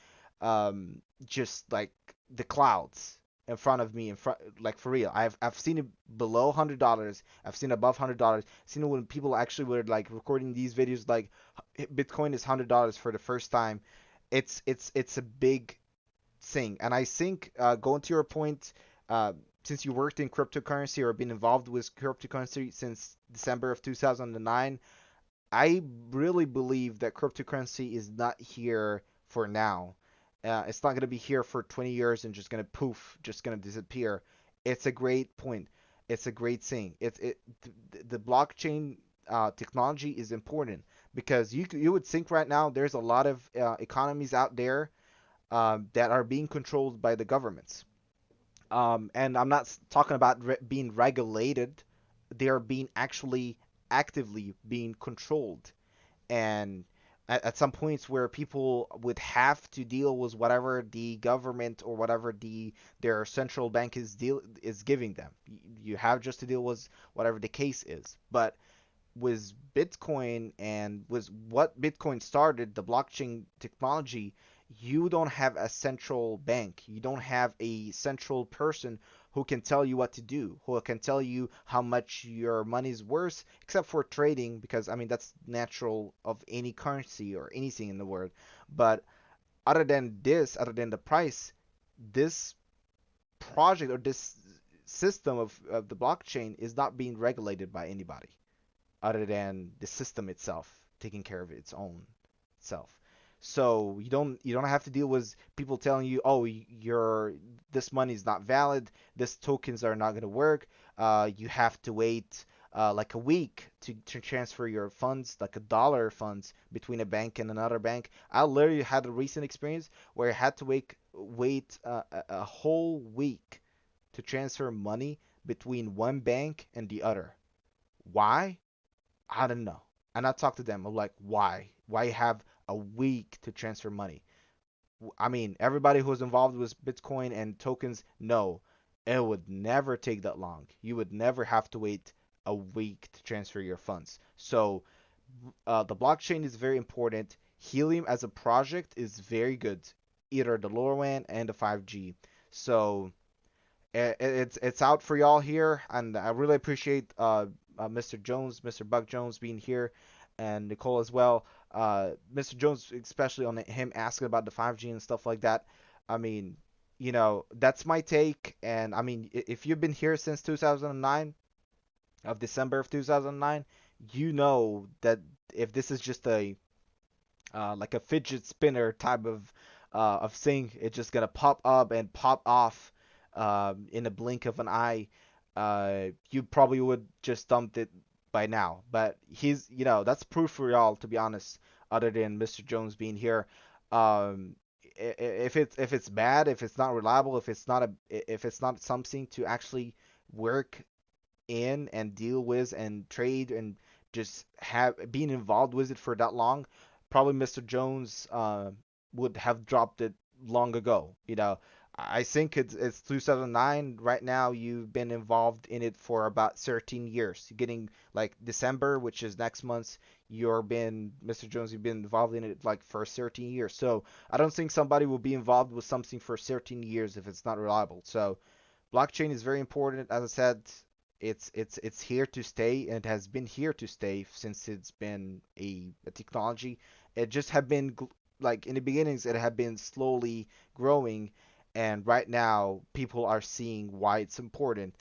just like the clouds in front of me, in front, like for real. I've seen it below $100. I've seen above $100. Seen it when people actually were like recording these videos, like Bitcoin is $100 for the first time. It's a big thing, and I think going to your point, uh, since you worked in cryptocurrency or been involved with cryptocurrency since December of 2009, I really believe that cryptocurrency is not here for now. It's not going to be here for 20 years and just going to poof, just going to disappear. It's a great point. It's a great thing. The blockchain technology is important because you would think right now there's a lot of economies out there that are being controlled by the governments. And I'm not talking about being regulated. They are being actually actively being controlled. And at some points where people would have to deal with whatever the government or whatever their central bank is giving them. You have just to deal with whatever the case is. But with Bitcoin and with what Bitcoin started, the blockchain technology, you don't have a central bank. You don't have a central person who can tell you what to do, who can tell you how much your money's worth, except for trading, because I mean that's natural of any currency or anything in the world. But other than the price, this project or this system of the blockchain is not being regulated by anybody other than the system itself taking care of its own self. So you don't have to deal with people telling you, oh, your this money is not valid, this tokens are not going to work. You have to wait like a week to transfer your funds, like a dollar funds between a bank and another bank. I literally had a recent experience where I had to wait a whole week to transfer money between one bank and the other. Why? I don't know. And I talked to them. I'm like, why? Why have a week to transfer money? I mean, everybody who's involved with Bitcoin and tokens, no, it would never take that long. You would never have to wait a week to transfer your funds. So the blockchain is very important. Helium as a project is very good, either the LoRaWAN and the 5G. So it's out for y'all here, and I really appreciate Mr. Jones, Mr. Buck Jones being here, and Nicole as well. Mr. Jones, especially on him asking about the 5G and stuff like that. I mean, that's my take, and I mean, if you've been here since 2009, of December of 2009, you know that if this is just a like a fidget spinner type of thing. It's just gonna pop up and pop off in a blink of an eye. You probably would just dumped it by now. But that's proof for y'all, to be honest. Other than Mr. Jones being here, um, if it's bad, if it's not reliable, if it's not something to actually work in and deal with and trade and just have being involved with it for that long, probably Mr. Jones would have dropped it long ago. I think it's 2009 right now. You've been involved in it for about 13 years. You're getting like December, which is next month. You've been Mr. Jones. You've been involved in it like for 13 years. So I don't think somebody will be involved with something for 13 years if it's not reliable. So blockchain is very important. As I said, it's here to stay, and it has been here to stay since it's been a technology. It just have been like in the beginnings, it had been slowly growing, and right now people are seeing why it's important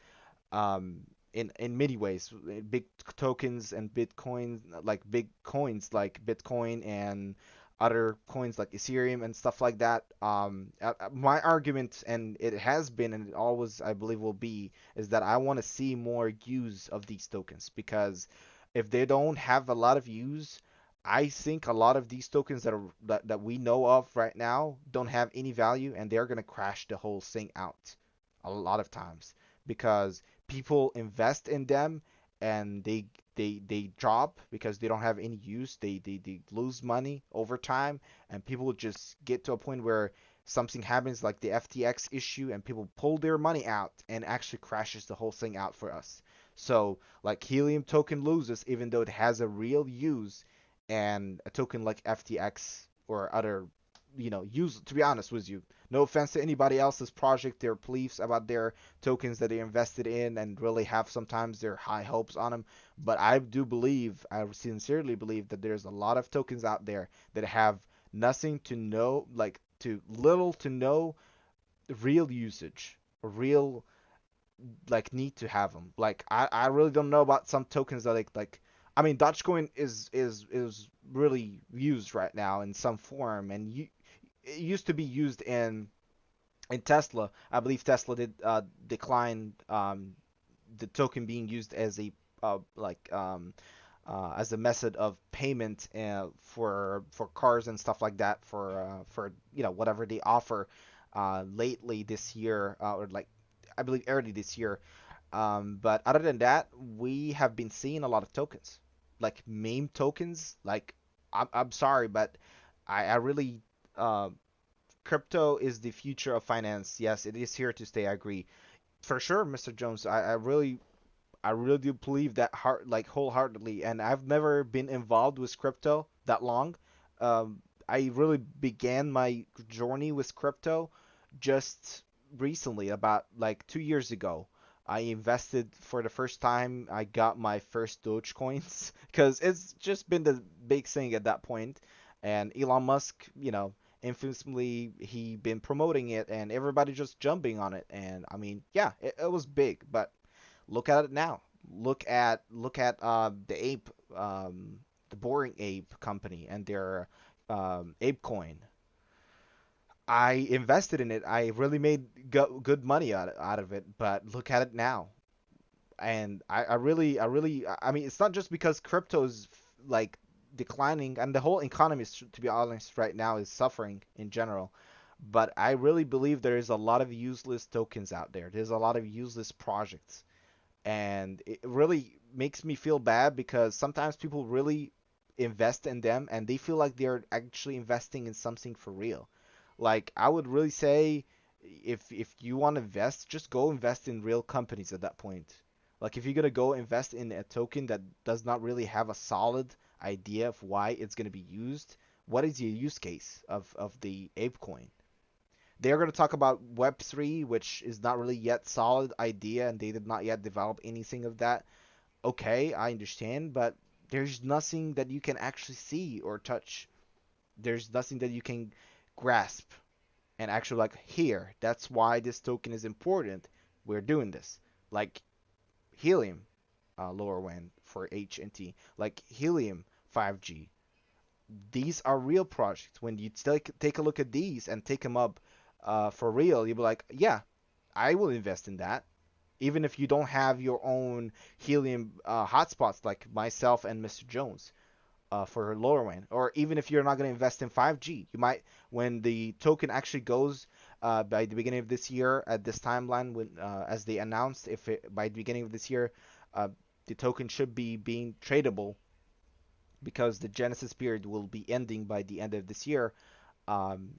in many ways. Big tokens and Bitcoin, like big coins like Bitcoin and other coins like Ethereum and stuff like that. My argument, and it has been, and it always, I believe, will be, is that I want to see more use of these tokens because if they don't have a lot of use, I think a lot of these tokens that we know of right now don't have any value, and they're gonna crash the whole thing out a lot of times because people invest in them and they drop because they don't have any use. They lose money over time, and people just get to a point where something happens like the FTX issue, and people pull their money out and actually crashes the whole thing out for us. So like Helium token loses even though it has a real use, and a token like FTX or other, use, to be honest with you, no offense to anybody else's project, their beliefs about their tokens that they invested in and really have sometimes their high hopes on them. But I do believe, I sincerely believe that there's a lot of tokens out there that have nothing to know, like to little to no real usage, real like need to have them. Like I really don't know about some tokens that like I mean Dogecoin is really used right now in some form, and it used to be used in Tesla. I believe Tesla did decline the token being used as a like as a method of payment for cars and stuff like that for whatever they offer lately this year or like I believe early this year. But other than that, we have been seeing a lot of tokens, like meme tokens. Like I'm sorry, but I really crypto is the future of finance. Yes, it is here to stay. I agree for sure, Mr. Jones. I really do believe that like wholeheartedly, and I've never been involved with crypto that long. I really began my journey with crypto just recently, about like 2 years ago. I invested for the first time. I got my first Dogecoins because it's just been the big thing at that point. And Elon Musk, infamously, he been promoting it, and everybody just jumping on it. And I mean, yeah, it was big, but look at it now. Look at the ape, the Boring Ape company and their Ape Coin. I invested in it. I really made good money out of it. But look at it now. And I mean, it's not just because crypto's like declining, and the whole economy, to be honest, right now is suffering in general. But I really believe there is a lot of useless tokens out there. There's a lot of useless projects, and it really makes me feel bad because sometimes people really invest in them and they feel like they're actually investing in something for real. Like I would really say if you want to invest, just go invest in real companies at that point. Like if you're gonna go invest in a token that does not really have a solid idea of why it's gonna be used, what is your use case of the ape coin? They're going to talk about Web3, which is not really yet solid idea, and they did not yet develop anything of that. Okay, I understand, but there's nothing that you can actually see or touch. There's nothing that you can grasp and actually like here. That's why this token is important. We're doing this. Like Helium, lower WAN for HNT, like Helium 5G. These are real projects. When you take a look at these and take them up for real, you'll be like, yeah, I will invest in that. Even if you don't have your own helium hotspots like myself and Mr. Jones for LoRaWAN, or even if you're not going to invest in 5G, you might, when the token actually goes by the beginning of this year at this timeline, when as they announced, if it, by the beginning of this year, uh, the token should be being tradable because the Genesis period will be ending by the end of this year. Um,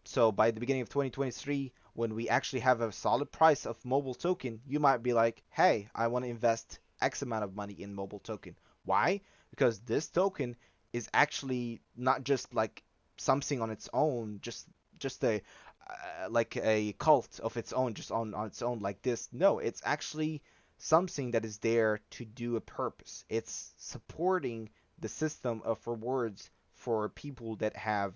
so by the beginning of 2023, when we actually have a solid price of mobile token, you might be like, hey, I want to invest X amount of money in mobile token. Why? Because this token is actually not just like something on its own, just a like a cult of its own, just on its own like this. No, it's actually something that is there to do a purpose. It's supporting the system of rewards for people that have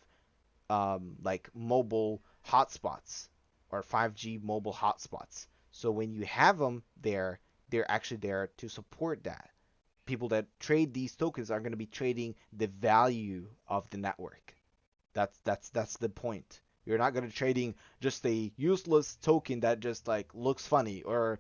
like mobile hotspots or 5G mobile hotspots. So when you have them there, they're actually there to support that. People that trade these tokens are going to be trading the value of the network. That's the point. You're not going to trading just a useless token that just like looks funny or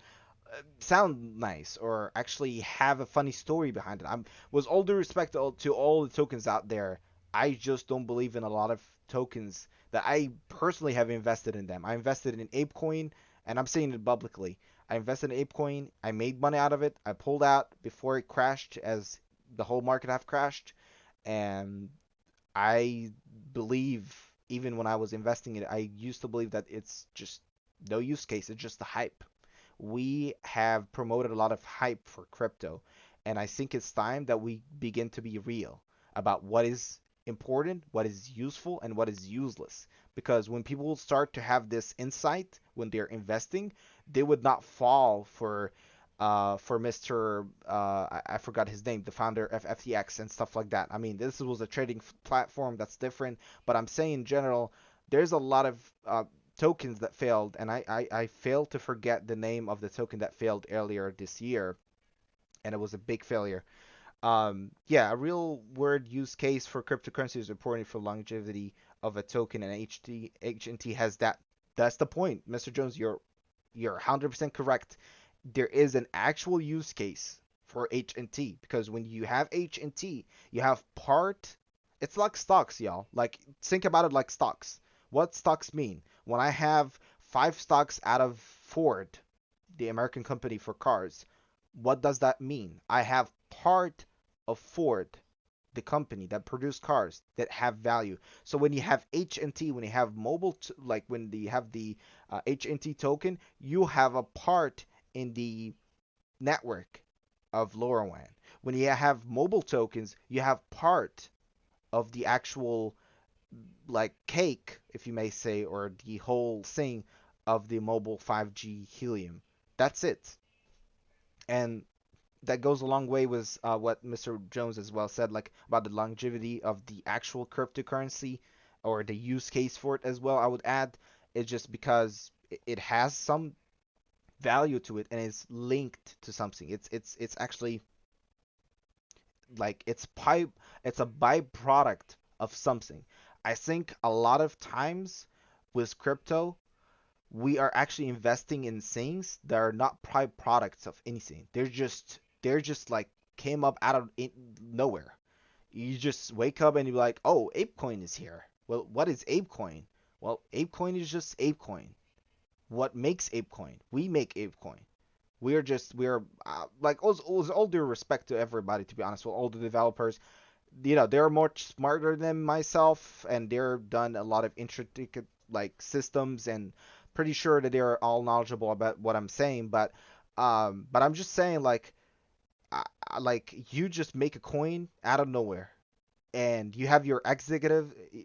sound nice or actually have a funny story behind it. I'm with all due respect to all the tokens out there, I just don't believe in a lot of tokens that I personally have invested in them. I invested in ApeCoin, and I'm saying it publicly. I invested in ApeCoin. I made money out of it. I pulled out before it crashed, as the whole market have crashed, and I believe even when I was investing in it, I used to believe that it's just no use case. It's just the hype. We have promoted a lot of hype for crypto, and I think it's time that we begin to be real about what is important, what is useful, and what is useless. Because when people start to have this insight when they're investing, they would not fall for Mr. I forgot his name, the founder of FTX and stuff like that. I mean, this was a trading platform that's different, but I'm saying in general, there's a lot of tokens that failed, and I failed to forget the name of the token that failed earlier this year, and it was a big failure. Yeah, a real world use case for cryptocurrency is reporting for longevity of a token, and HNT has that. That's the point, Mr. Jones. You're 100% correct. There is an actual use case for HNT because when you have HNT, you have part. It's like stocks, y'all. Like think about it like stocks. What stocks mean? When I have five stocks out of Ford, the American company for cars, what does that mean? I have part of Ford, the company that produce cars that have value. So when you have HNT, when you have like when you have the HNT token, you have a part in the network of LoRaWAN. When you have mobile tokens, you have part of the actual like cake, if you may say, or the whole thing of the mobile 5G Helium. That's it. And that goes a long way with what Mr. Jones as well said, like about the longevity of the actual cryptocurrency or the use case for it as well. I would add it's just because it has some value to it and it's linked to something. It's actually like it's a byproduct of something. I think a lot of times with crypto, we are actually investing in things that are not products of anything. They're just like came up out of nowhere. You just wake up and you're like, oh, ApeCoin is here. Well, what is ApeCoin? Well, ApeCoin is just ApeCoin. What makes ApeCoin? We make ApeCoin. We're like all due respect to everybody, to be honest, with all the developers, they're more smarter than myself, and they're done a lot of intricate like systems, and pretty sure that they're all knowledgeable about what I'm saying. But I'm just saying, like, like you just make a coin out of nowhere, and you have your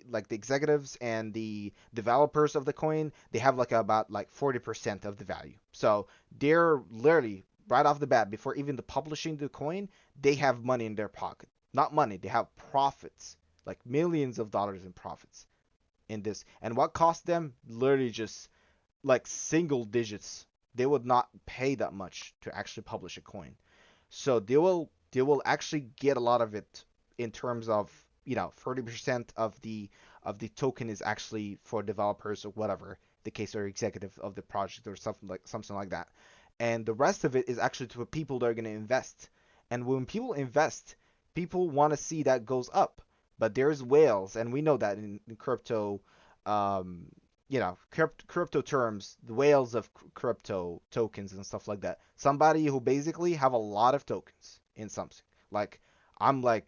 like the executives and the developers of the coin, they have like about like 40% of the value. So they're literally right off the bat, before even the publishing the coin, they have money in their pocket. Not money, they have profits, like millions of dollars in profits in this. And what cost them? Literally just like single digits. They would not pay that much to actually publish a coin. So they will actually get a lot of it in terms of 30% of the token is actually for developers or whatever the case, or executive of the project or something like that, and the rest of it is actually to people that are going to invest. And when people invest, people want to see that goes up. But there's whales, and we know that in crypto, um, crypto terms, the whales of crypto tokens and stuff like that. Somebody who basically have a lot of tokens in something. I'm a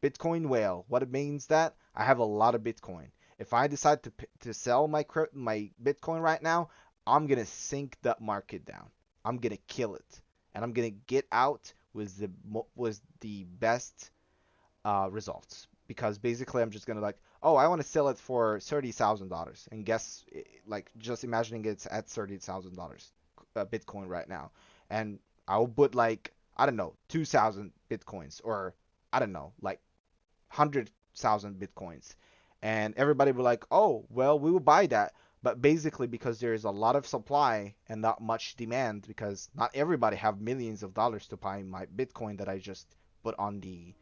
Bitcoin whale. What it means that I have a lot of Bitcoin. If I decide to sell my Bitcoin right now, I'm gonna sink that market down. I'm gonna kill it, and I'm gonna get out with the best results, because basically I'm just gonna like, oh, I want to sell it for $30,000, and guess, like, just imagining it's at $30,000 Bitcoin right now, and I'll put like, I don't know, 2,000 Bitcoins, or I don't know, like 100,000 Bitcoins, and everybody will like, oh, well, we will buy that. But basically, because there is a lot of supply and not much demand, because not everybody have millions of dollars to buy my Bitcoin that I just put on the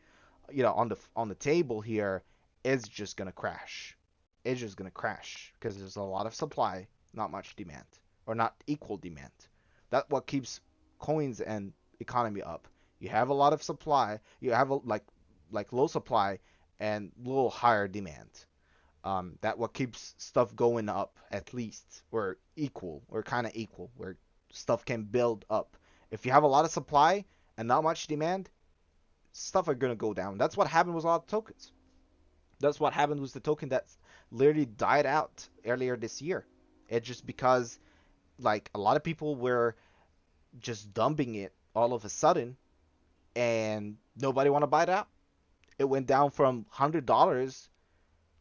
table here, is just gonna crash. It's just gonna crash because there's a lot of supply, not much demand, or not equal demand. That's what keeps coins and economy up. You have a lot of supply, you have like low supply and little higher demand. That what keeps stuff going up, at least, or equal, or kind of equal, where stuff can build up. If you have a lot of supply and not much demand, stuff are gonna go down. That's what happened with a lot of tokens. That's what happened with the token that literally died out earlier this year. It's just because like a lot of people were just dumping it all of a sudden, and nobody want to buy it out. It went down from $100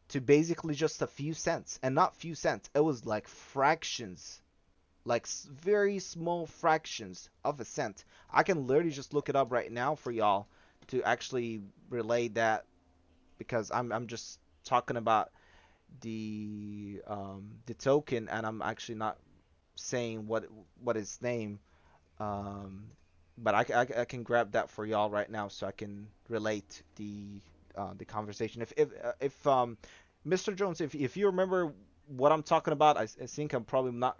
to basically just a few cents, and not few cents. It was like fractions, like very small fractions of a cent. I can literally just look it up right now for y'all to actually relay that, because I'm just talking about the token, and I'm actually not saying what its name. Um, but I can grab that for y'all right now so I can relate the conversation. If Mr. Jones, if you remember what I'm talking about, I think I'm probably not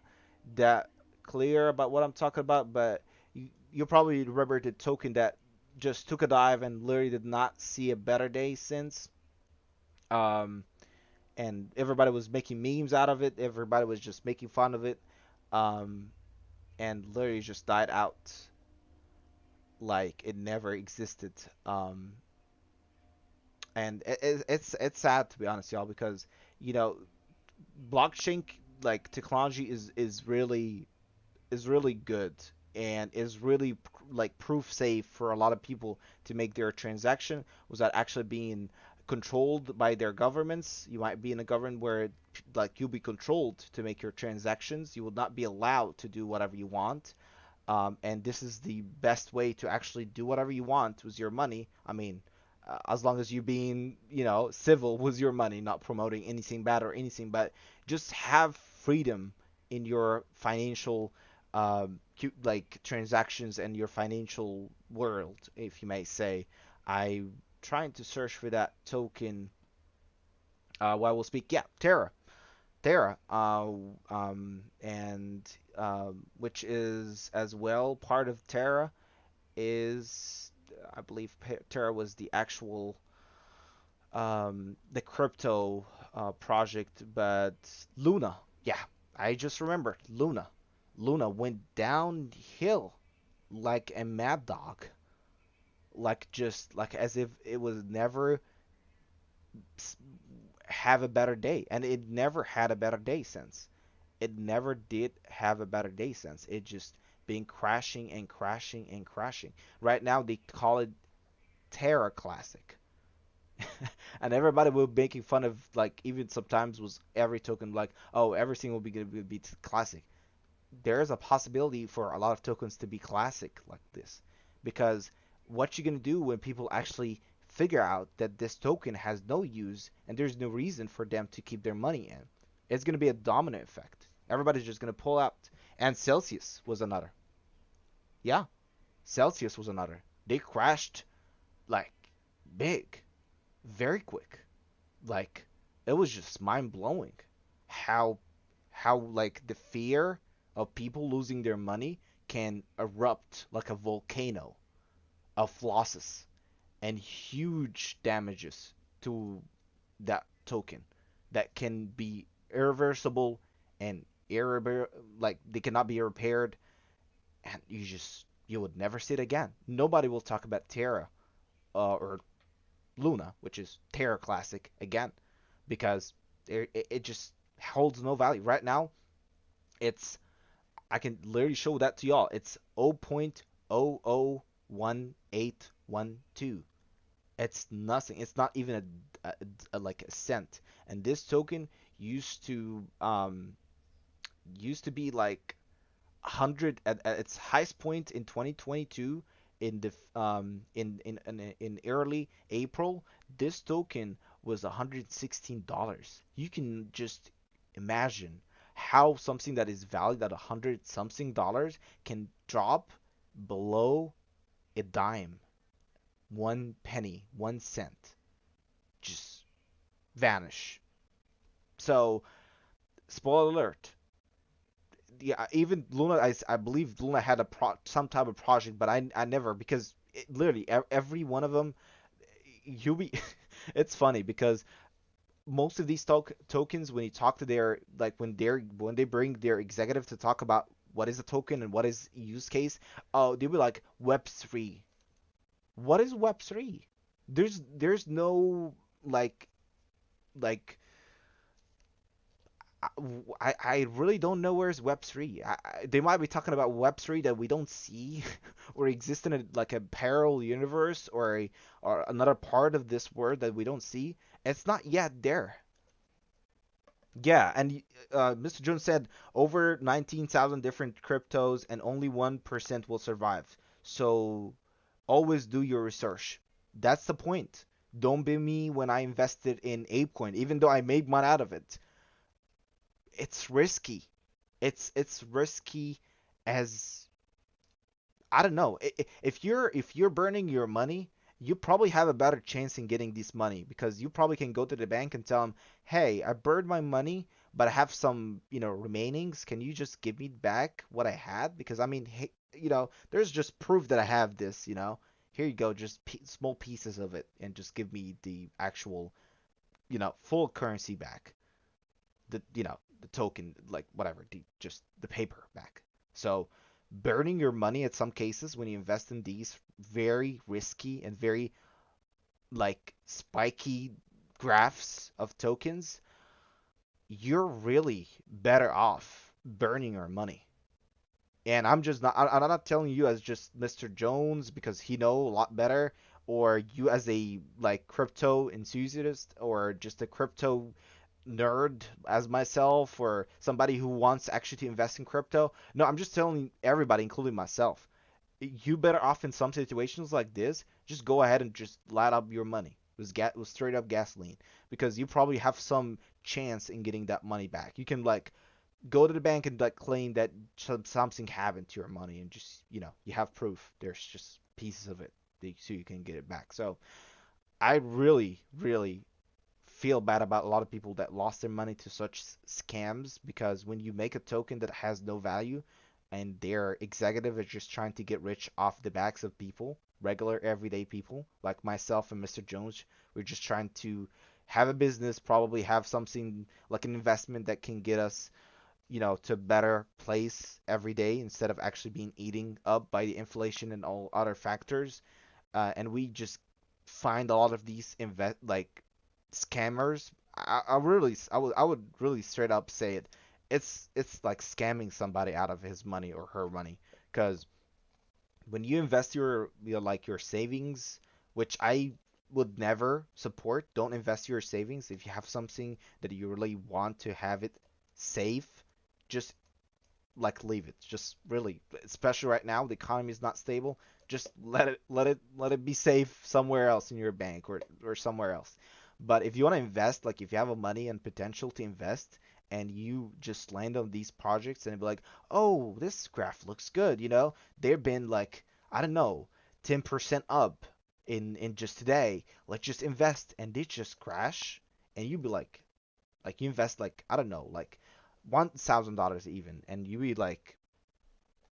that clear about what I'm talking about, but you probably remember the token that just took a dive and literally did not see a better day since. Um, and everybody was making memes out of it. Everybody was just making fun of it. Um, and literally just died out like it never existed. And it's sad, to be honest, y'all, because you know blockchain like technology is really good, and is really like proof safe for a lot of people to make their transaction without actually being controlled by their governments. You might be in a government where like you'll be controlled to make your transactions. You will not be allowed to do whatever you want. And this is the best way to actually do whatever you want with your money. I mean, as long as you're being, civil with your money, not promoting anything bad or anything, but just have freedom in your financial, like transactions and your financial world, if you may say. I'm trying to search for that token. While we'll speak, yeah, Terra, and which is as well part of Terra, is I believe Terra was the actual the crypto project, but Luna. Yeah, I just remembered Luna. Luna went downhill like a mad dog, like just like as if it was never have a better day, and it never had a better day since. It never did have a better day since. It just been crashing and crashing and crashing. Right now they call it Terra Classic. And everybody will be making fun of, like, even sometimes was every token like, oh, everything will be gonna be classic. There is a possibility for a lot of tokens to be classic like this, because what you're gonna do when people actually figure out that this token has no use and there's no reason for them to keep their money in, it's gonna be a domino effect. Everybody's just gonna pull out. And Celsius was another. Yeah, Celsius was another. They crashed like big, very quick. Like, it was just mind blowing how like the fear of people losing their money can erupt like a volcano of losses and huge damages to that token that can be irreversible and like they cannot be repaired, and you would never see it again. Nobody will talk about Terra or Luna, which is Terra Classic again, because it just holds no value right now. It's I can literally show that to y'all. It's 0.001812. It's nothing. It's not even like a cent. And this token used to be like 100 at its highest point in 2022 in the in early April. This token was $116. You can just imagine how something that is valued at 100 something dollars can drop below a dime, 1 penny, 1 cent, just vanish. So, spoiler alert, yeah, even Luna, I believe Luna had some type of project, but I never, because literally every one of them, you be, it's funny because most of these tokens, when you talk to their, like, when they bring their executive to talk about what is a token and what is use case, oh, they'll be like Web3. What is Web3? There's no like like I really don't know where's Web3. They might be talking about Web3 that we don't see or exist in like a parallel universe or another part of this world that we don't see. It's not yet there. Yeah, and Mr. Jones said over 19,000 different cryptos and only 1% will survive. So always do your research. That's the point. Don't be me when I invested in ApeCoin, even though I made money out of it. It's risky. It's risky as I don't know. If you're burning your money, you probably have a better chance in getting this money, because you probably can go to the bank and tell them, "Hey, I burned my money, but I have some, remainings. Can you just give me back what I had? Because I mean, hey, there's just proof that I have this. Here you go, just small pieces of it, and just give me the actual, full currency back." The token, like whatever, just the paper back. So burning your money at some cases when you invest in these very risky and very like spiky graphs of tokens, you're really better off burning your money. And I'm just not I'm not telling you as just Mr. Jones because he know a lot better, or you as a like crypto enthusiast or just a crypto nerd as myself, or somebody who wants actually to invest in crypto. No, I'm just telling everybody, including myself, you better off in some situations like this, just go ahead and just light up your money. It was straight up gasoline, because you probably have some chance in getting that money back. You can like go to the bank and like claim that something happened to your money, and just you have proof. There's just pieces of it so you can get it back. So I really, really feel bad about a lot of people that lost their money to such scams, because when you make a token that has no value, and their executive is just trying to get rich off the backs of people, regular everyday people like myself and Mr. Jones. We're just trying to have a business, probably have something like an investment that can get us, to a better place every day instead of actually being eaten up by the inflation and all other factors. And we just find a lot of these like scammers. I would really straight up say it. It's like scamming somebody out of his money or her money, because when you invest like your savings, which I would never support. Don't invest your savings if you have something that you really want to have it safe. Just like leave it. Just really, especially right now, the economy is not stable. Just let it be safe somewhere else in your bank or somewhere else. But if you want to invest, like if you have a money and potential to invest, and you just land on these projects and be like, oh, this graph looks good, they've been like, I don't know, 10% up in just today. Let's just invest, and they just crash, and you'd be like you invest like, I don't know, like $1,000 even, and you be like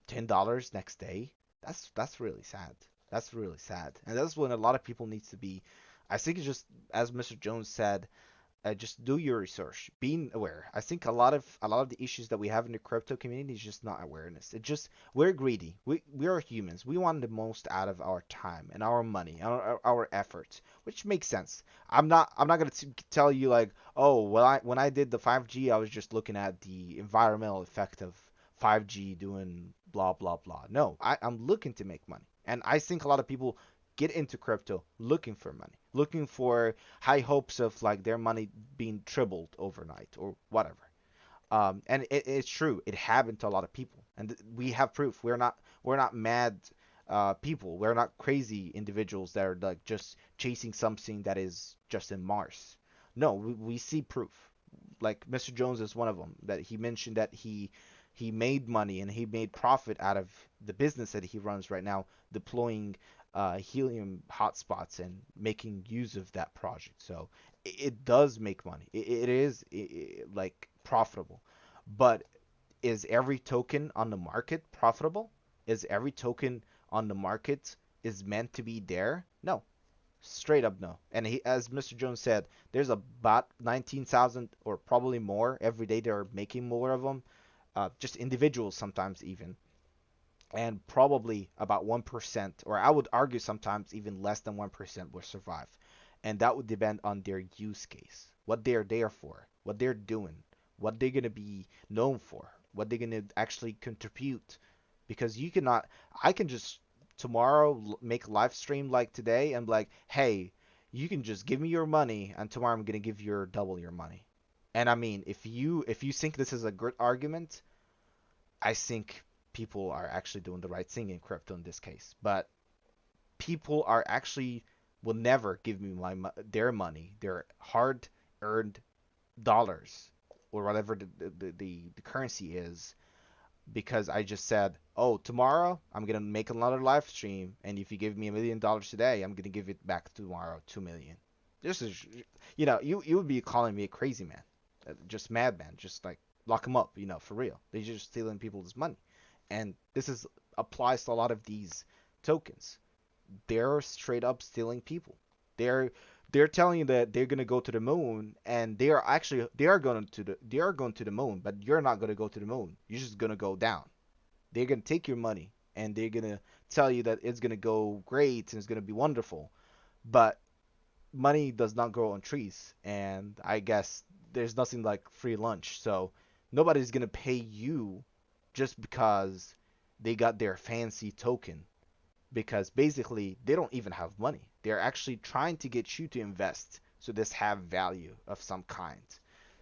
$10 next day. That's really sad. That's really sad, and that's when a lot of people needs to be. I think it's just as Mr. Jones said, just do your research, being aware. I think a lot of the issues that we have in the crypto community is just not awareness. It just we're greedy. We are humans. We want the most out of our time and our money, our efforts, which makes sense. I'm not gonna tell you like, oh, well, when I did the 5G, I was just looking at the environmental effect of 5G doing blah blah blah. No, I'm looking to make money, and I think a lot of people get into crypto looking for money, looking for high hopes of like their money being tripled overnight or whatever. And it's true. It happened to a lot of people, and we have proof. We're not mad people. We're not crazy individuals that are like just chasing something that is just in Mars. No, we see proof. Like Mr. Jones is one of them that he mentioned that he made money and he made profit out of the business that he runs right now, deploying Helium hotspots and making use of that project. So it does make money. It is like profitable. But is every token on the market profitable? Is every token on the market is meant to be there? No, straight up no. And as Mr. Jones said, there's about 19,000 or probably more every day. They're making more of them, just individuals sometimes even, and probably about 1%, or I would argue sometimes even less than 1% will survive. And that would depend on their use case, what they're there for, what they're doing, what they're going to be known for, what they're going to actually contribute. Because you cannot, I can just tomorrow make a live stream like today and be like, hey, you can just give me your money, and tomorrow I'm going to give you double your money. And I mean, if you think this is a good argument, I think people are actually doing the right thing in crypto in this case. But people are actually will never give me their money, their hard earned dollars or whatever the currency is, because I just said, oh, tomorrow I'm gonna make another live stream, and if you give me $1 million today, I'm gonna give it back tomorrow 2 million. This is, you would be calling me a crazy man, just madman, just like lock them up, for real. They're just stealing people's money, and this is applies to a lot of these tokens. They're straight up stealing people. They're they're telling you that they're gonna go to the moon, and they are going to the moon, but you're not gonna go to the moon. You're just gonna go down. They're gonna take your money, and they're gonna tell you that it's gonna go great and it's gonna be wonderful. But money does not grow on trees, and I guess there's nothing like free lunch. So nobody's gonna pay you just because they got their fancy token, because basically they don't even have money. They're actually trying to get you to invest so this have value of some kind.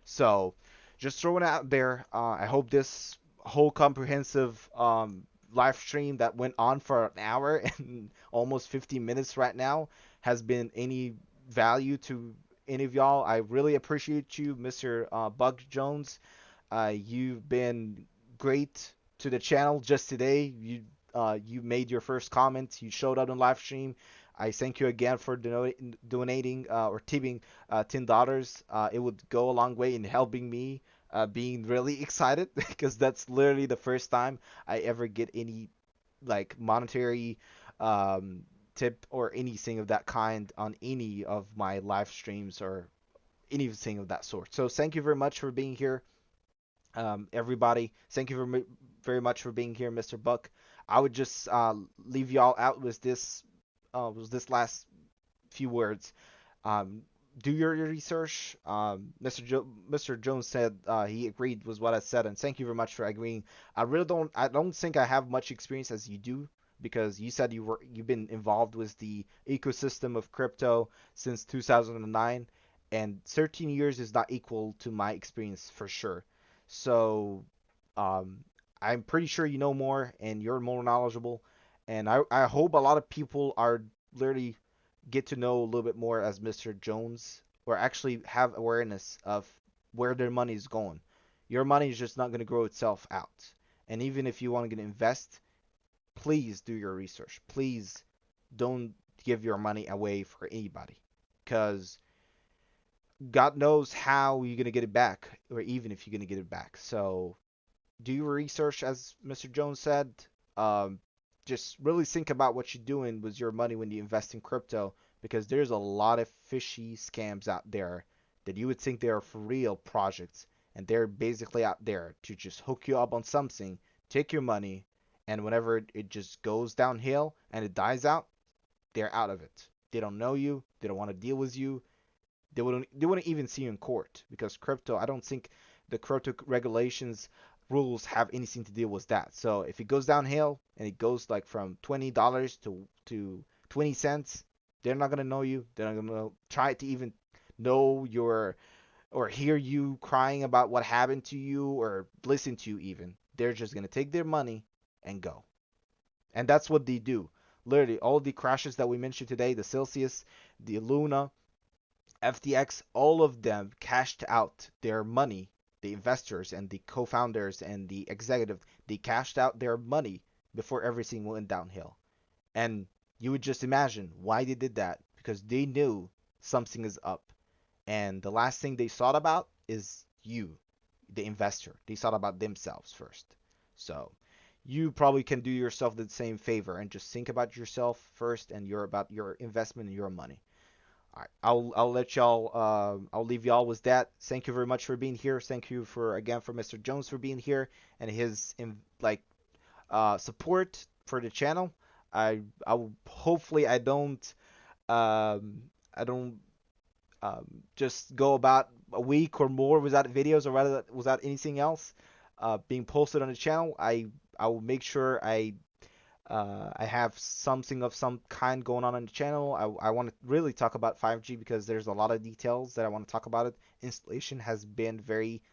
So just throwing it out there. I hope this whole comprehensive live stream that went on for an hour and almost 50 minutes right now has been any value to any of y'all. I really appreciate you, Mr. Bug Jones. You've been great to the channel just today. You made your first comment. You showed up on live stream. I thank you again for donating or tipping $10. It would go a long way in helping me being really excited because that's literally the first time I ever get any like monetary um, tip or anything of that kind on any of my live streams or anything of that sort. So thank you very much for being here, everybody. Thank you very much for being here, Mr. Buck. I would just leave y'all out with this last few words. Um, do your research. Mr. Jones said he agreed with what I said, and thank you very much for agreeing. I don't think I have much experience as you do because you said you've been involved with the ecosystem of crypto since 2009, and 13 years is not equal to my experience for sure. So, um, I'm pretty sure you know more and you're more knowledgeable, and I hope a lot of people are literally get to know a little bit more as Mr. Jones, or actually have awareness of where their money is going. Your money is just not going to grow itself out. And even if you want to invest, please do your research. Please don't give your money away for anybody, because God knows how you're going to get it back, or even if you're going to get it back. So do your research, as Mr. Jones said. Um, just really think about what you're doing with your money when you invest in crypto, because there's a lot of fishy scams out there that you would think they are for real projects, and they're basically out there to just hook you up on something, take your money, and whenever it just goes downhill and it dies out, they're out of it. They don't know you. They don't want to deal with you. They wouldn't even see you in court, because crypto, I don't think the crypto regulations rules have anything to do with that. So if it goes downhill and it goes like from $20 to 20 cents, they're not gonna know you. They're not gonna try to even know your or hear you crying about what happened to you or listen to you even. They're just gonna take their money and go. And that's what they do. Literally, all the crashes that we mentioned today, the Celsius, the Luna, FTX, all of them cashed out their money. The investors and the co-founders and the executive, they cashed out their money before everything went downhill. And you would just imagine why they did that, because they knew something is up. And the last thing they thought about is you, the investor. They thought about themselves first. So you probably can do yourself the same favor and just think about yourself first and about your investment and your money. All right, I'll let y'all. I'll leave y'all with that. Thank you very much for being here. Thank you for again for Mr. Jones for being here and his support for the channel. Hopefully I don't just go about a week or more without videos, or rather without anything else being posted on the channel. I will make sure I have something of some kind going on the channel. I want to really talk about 5G because there's a lot of details that I want to talk about it. Installation has been very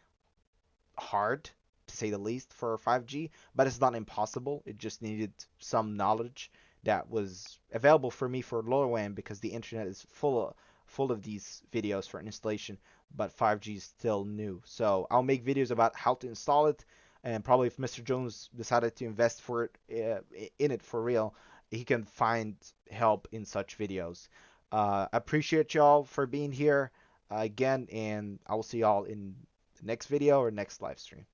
hard, to say the least, for 5G, but it's not impossible. It just needed some knowledge that was available for me for LoRaWAN, because the internet is full of these videos for installation, but 5G is still new. So I'll make videos about how to install it, and probably if Mr. Jones decided to invest for it in it for real, he can find help in such videos. I appreciate y'all for being here again, and I will see y'all in the next video or next live stream.